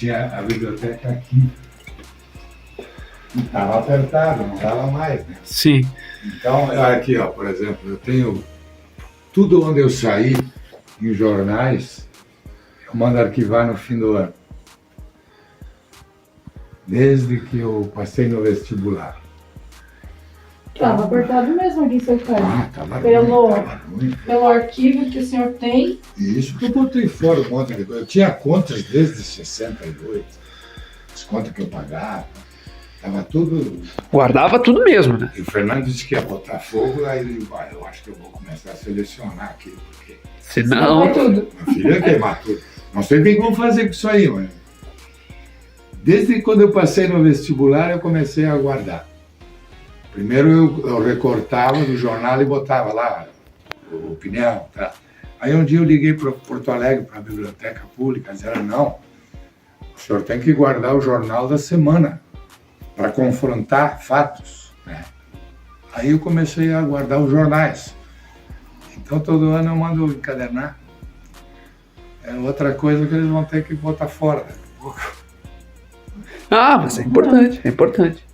tinha a biblioteca aqui. Estava apertado, não dava mais, né? Sim. Então, aqui, ó, por exemplo, eu tenho tudo onde eu saí, em jornais, eu mando arquivar no fim do ano. Desde que eu passei no vestibular. Estava apertado mesmo aqui, seu Caio. Tava ruim. Pelo arquivo que o senhor tem. Isso, eu botei fora um monte de coisa. Eu tinha contas desde 68, as contas que eu pagava. Tava tudo... Guardava tudo mesmo, né? E o Fernando disse que ia botar fogo, aí ele disse, eu acho que eu vou começar a selecionar aqui, porque Senão... Vai tudo. meu filho ia queimar tudo. Não sei o que vão fazer com isso aí, mas... Desde quando eu passei no vestibular, eu comecei a guardar. Primeiro eu recortava do jornal e botava lá o opinião, tá? Aí um dia eu liguei para Porto Alegre, para a biblioteca pública, disseram, não, o senhor tem que guardar o jornal da semana, para confrontar fatos, né? Aí eu comecei a guardar os jornais. Então todo ano eu mando encadernar. É outra coisa que eles vão ter que botar fora daqui a pouco. Ah, mas é importante, é importante.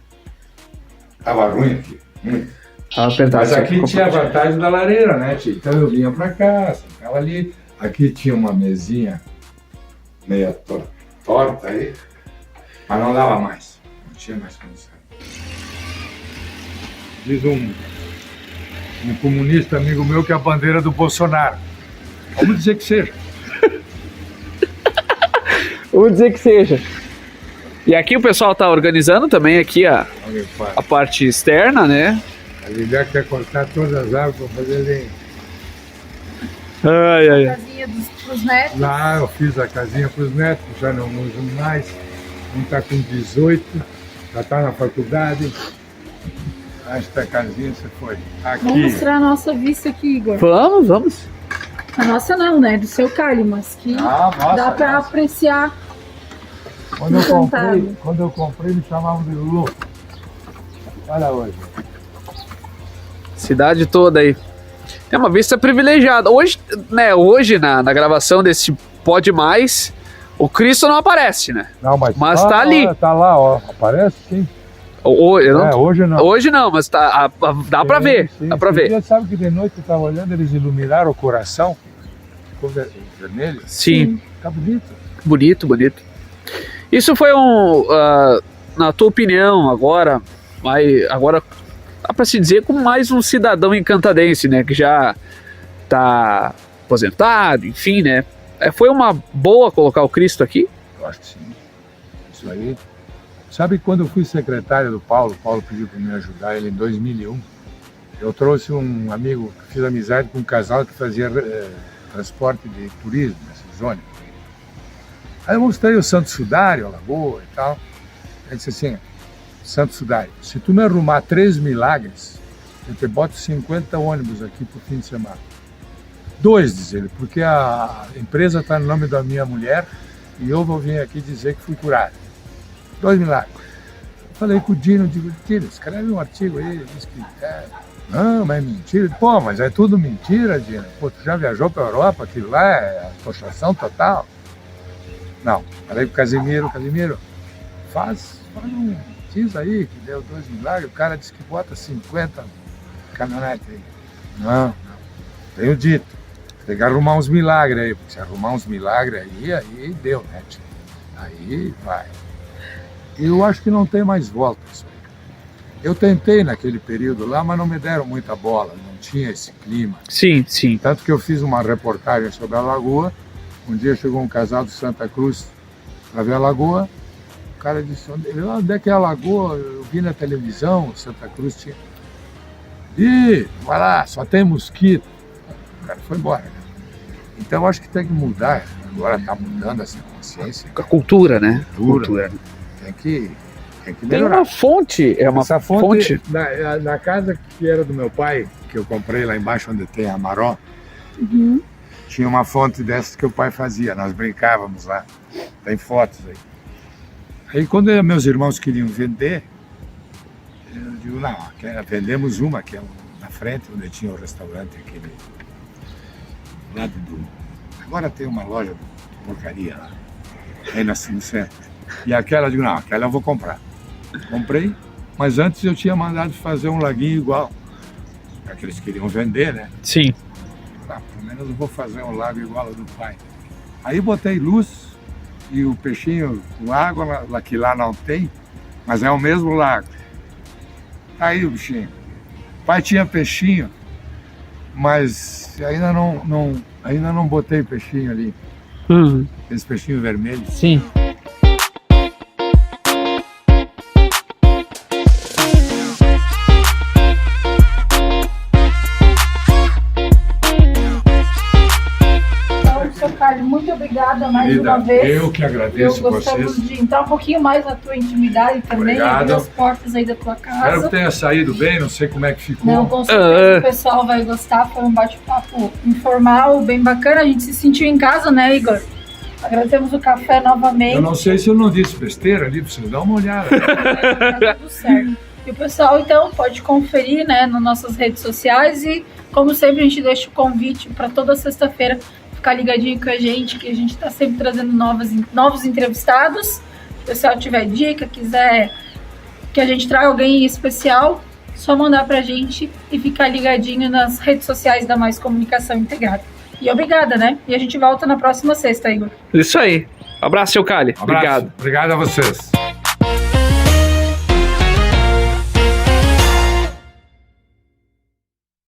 Tava ruim aqui, muito. Tava apertado. Mas aqui tinha a vantagem da lareira, né, tio? Então eu vinha pra cá, sentava ali. Aqui tinha uma mesinha meia torta aí, mas não dava mais. Não tinha mais condição. Diz um comunista amigo meu que é a bandeira do Bolsonaro. Vamos dizer que seja. Vamos dizer que seja. E aqui o pessoal tá organizando também aqui a parte externa, né? A Lilian quer cortar todas as árvores para fazer lenha. Ai, ai, ai. Casinha pros netos. Lá eu fiz a casinha para os netos, já não uso mais. Um está com 18, já está na faculdade. Esta casinha você foi. Aqui. Vamos mostrar a nossa vista aqui, Igor. Vamos. A nossa não, né? Do seu Caio, mas que Nossa, dá pra apreciar. Quando eu comprei, me chamavam de louco. Olha hoje. Cidade toda aí. Tem uma vista privilegiada. Hoje, né, na gravação desse Pode Mais, o Cristo não aparece, né? Não, mas tá ali. Tá lá, ó. Aparece sim. Hoje não. Hoje não, mas dá pra ver. Sim. Dá pra ver. Dia, sabe que de noite eu estava olhando, eles iluminaram o coração. Ficou vermelho. Sim. Tá bonito. Bonito. Isso foi na tua opinião, agora dá pra se dizer como mais um cidadão encantadense, né? Que já tá aposentado, enfim, né? Foi uma boa colocar o Cristo aqui? Eu acho que sim. Isso aí. Sabe quando eu fui secretário do Paulo, o Paulo pediu para me ajudar ele em 2001. Eu trouxe um amigo, fiz amizade com um casal que fazia transporte de turismo nessa zona. Aí eu mostrei o Santo Sudário, a lagoa e tal. Ele disse assim, Santo Sudário, se tu me arrumar 3 milagres, eu te boto 50 ônibus aqui pro fim de semana. 2, diz ele, porque a empresa está no nome da minha mulher e eu vou vir aqui dizer que fui curado. 2 milagres. Eu falei com o Dino, digo, Dino, escreve um artigo aí, diz que não, mas é mentira. Pô, mas é tudo mentira, Dino. Pô, tu já viajou pra Europa, aquilo lá é frustração total. Não, falei com o Casimiro, faz um diz aí que deu 2 milagres, o cara disse que bota 50 caminhonetes aí. Não, tenho dito, tem que arrumar uns milagres aí, porque se arrumar uns milagres aí deu, né? Aí vai. Eu acho que não tem mais volta isso aí. Eu tentei naquele período lá, mas não me deram muita bola, não tinha esse clima. Sim. Tanto que eu fiz uma reportagem sobre a lagoa. Um dia chegou um casal de Santa Cruz para ver a lagoa. O cara disse, onde é que é a lagoa? Eu vi na televisão, Santa Cruz tinha. Ih, vai lá, só tem mosquito. O cara foi embora. Né? Então acho que tem que mudar. Agora está mudando essa consciência. A cultura, né? Cultura. Tem que Tem melhorar. uma fonte, Essa fonte na casa que era do meu pai, que eu comprei lá embaixo onde tem a Maró, tinha uma fonte dessas que o pai fazia, nós brincávamos lá, tem fotos aí. Aí quando meus irmãos queriam vender, eu digo, não, vendemos uma, que é na frente, onde tinha o restaurante, aquele lado do... Agora tem uma loja de porcaria lá. aí no centro. E aquela, eu digo, não, aquela eu vou comprar. Comprei, mas antes eu tinha mandado fazer um laguinho igual. É que eles queriam vender, né? Sim. Ah, pelo menos eu vou fazer um lago igual ao do pai. Aí botei luz e o peixinho com água, que lá não tem, mas é o mesmo lago. Aí o bichinho. O pai tinha peixinho, mas ainda não botei peixinho ali. Esse peixinho vermelho. Sim. Muito obrigada mais uma vez. Eu que agradeço Gostamos vocês. de entrar um pouquinho mais na tua intimidade também, abrir as portas aí da tua casa. Espero que tenha saído bem, não sei como é que ficou. Não, com certeza o pessoal vai gostar, foi um bate-papo informal, bem bacana, a gente se sentiu em casa, né, Igor? Agradecemos o café novamente. Eu não sei se eu não disse besteira ali, pra vocês dar uma olhada. Tá tudo certo. E o pessoal, então, pode conferir, né, nas nossas redes sociais e, como sempre, a gente deixa o convite para toda sexta-feira ficar ligadinho com a gente, que a gente está sempre trazendo novos entrevistados. Se o pessoal tiver dica, quiser que a gente traga alguém especial, só mandar pra gente e ficar ligadinho nas redes sociais da Mais Comunicação Integrada. E obrigada, né? E a gente volta na próxima sexta, Igor. Isso aí. Abraço, seu Cali. Abraço. Obrigado. Obrigado a vocês.